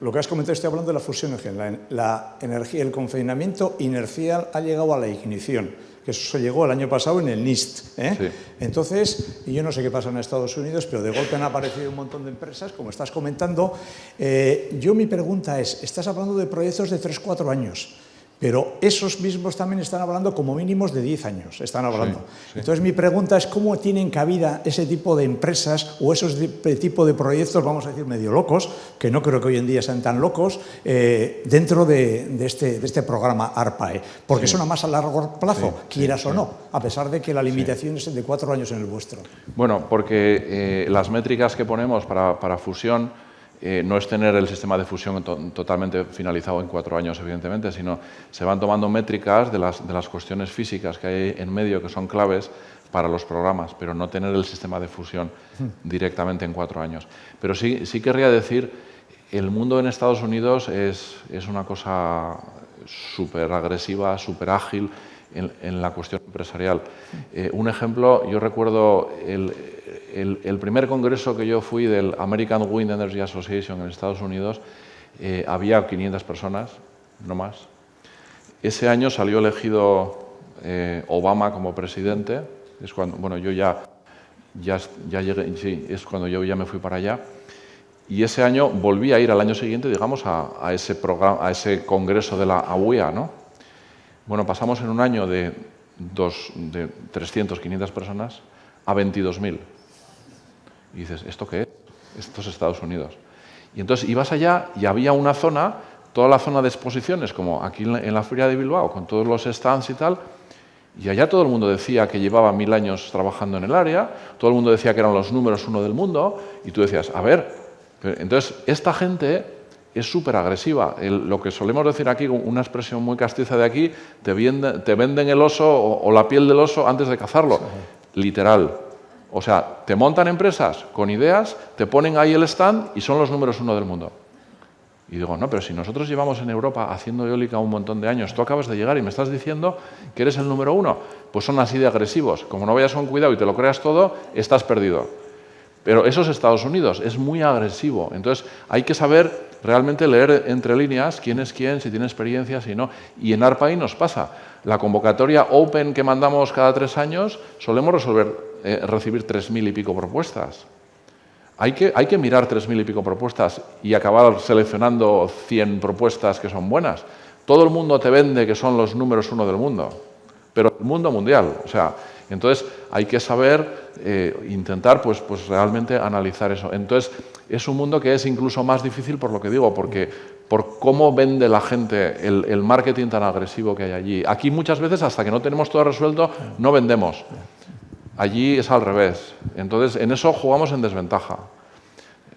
Lo que has comentado, estoy hablando de la fusión energética. La energía, el confinamiento inercial ha llegado a la ignición, que eso se llegó el año pasado en el NIST. Sí. Entonces, y yo no sé qué pasa en Estados Unidos, pero de golpe han aparecido un montón de empresas, como estás comentando. Mi pregunta es, estás hablando de proyectos de 3-4 años. Pero esos mismos también están hablando como mínimos de 10 años, están hablando. Sí. Entonces mi pregunta es cómo tienen cabida ese tipo de empresas o esos tipo de proyectos, vamos a decir, medio locos, que no creo que hoy en día sean tan locos, dentro de este programa ARPAE, porque son a más a largo plazo, quieras o no, a pesar de que la limitación es de 4 años en el vuestro. Bueno, porque las métricas que ponemos para fusión no es tener el sistema de fusión totalmente finalizado en 4 años, evidentemente, sino se van tomando métricas de las cuestiones físicas que hay en medio que son claves para los programas, pero no tener el sistema de fusión directamente en 4 años. Pero sí querría decir, el mundo en Estados Unidos es una cosa súper agresiva, súper ágil en la cuestión empresarial. Un ejemplo, yo recuerdo el primer congreso que yo fui del American Wind Energy Association en Estados Unidos, había 500 personas, no más. Ese año salió elegido Obama como presidente, es cuando, bueno, yo ya llegué, sí, es cuando yo ya me fui para allá. Y ese año volví a ir al año siguiente, digamos, a ese programa, a ese congreso de la AWEA, ¿no? Bueno, pasamos en un año de 300, 500 personas a 22.000. Y dices, ¿esto qué es? Esto es Estados Unidos. Y entonces ibas allá y había una zona, toda la zona de exposiciones, como aquí en la Feria de Bilbao, con todos los stands y tal, y allá todo el mundo decía que llevaba 1000 años trabajando en el área, todo el mundo decía que eran los números 1 del mundo, y tú decías, a ver, entonces esta gente es súper agresiva. Lo que solemos decir aquí, una expresión muy castiza de aquí, te venden el oso o la piel del oso antes de cazarlo. Sí. Literal. O sea, te montan empresas con ideas, te ponen ahí el stand y son los números 1 del mundo. Y digo, no, pero si nosotros llevamos en Europa haciendo eólica un montón de años, tú acabas de llegar y me estás diciendo que eres el número 1, pues son así de agresivos. Como no vayas con cuidado y te lo creas todo, estás perdido. Pero eso es Estados Unidos, es muy agresivo. Entonces hay que saber realmente leer entre líneas quién es quién, si tiene experiencia, si no. Y en ARPAE nos pasa. La convocatoria Open que mandamos cada 3 años, solemos recibir 3000 y pico propuestas. Hay que mirar 3000 y pico propuestas y acabar seleccionando 100 propuestas que son buenas. Todo el mundo te vende que son los números 1 del mundo, pero el mundo mundial. O sea, entonces hay que saber intentar pues realmente analizar eso. Entonces es un mundo que es incluso más difícil por lo que digo, porque por cómo vende la gente el marketing tan agresivo que hay allí. Aquí muchas veces hasta que no tenemos todo resuelto no vendemos. Allí es al revés. Entonces en eso jugamos en desventaja.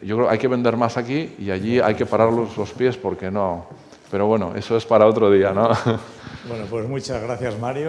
Yo creo que hay que vender más aquí y allí hay que parar los pies porque no. Pero bueno, eso es para otro día, ¿no? Bueno, pues muchas gracias, Mario.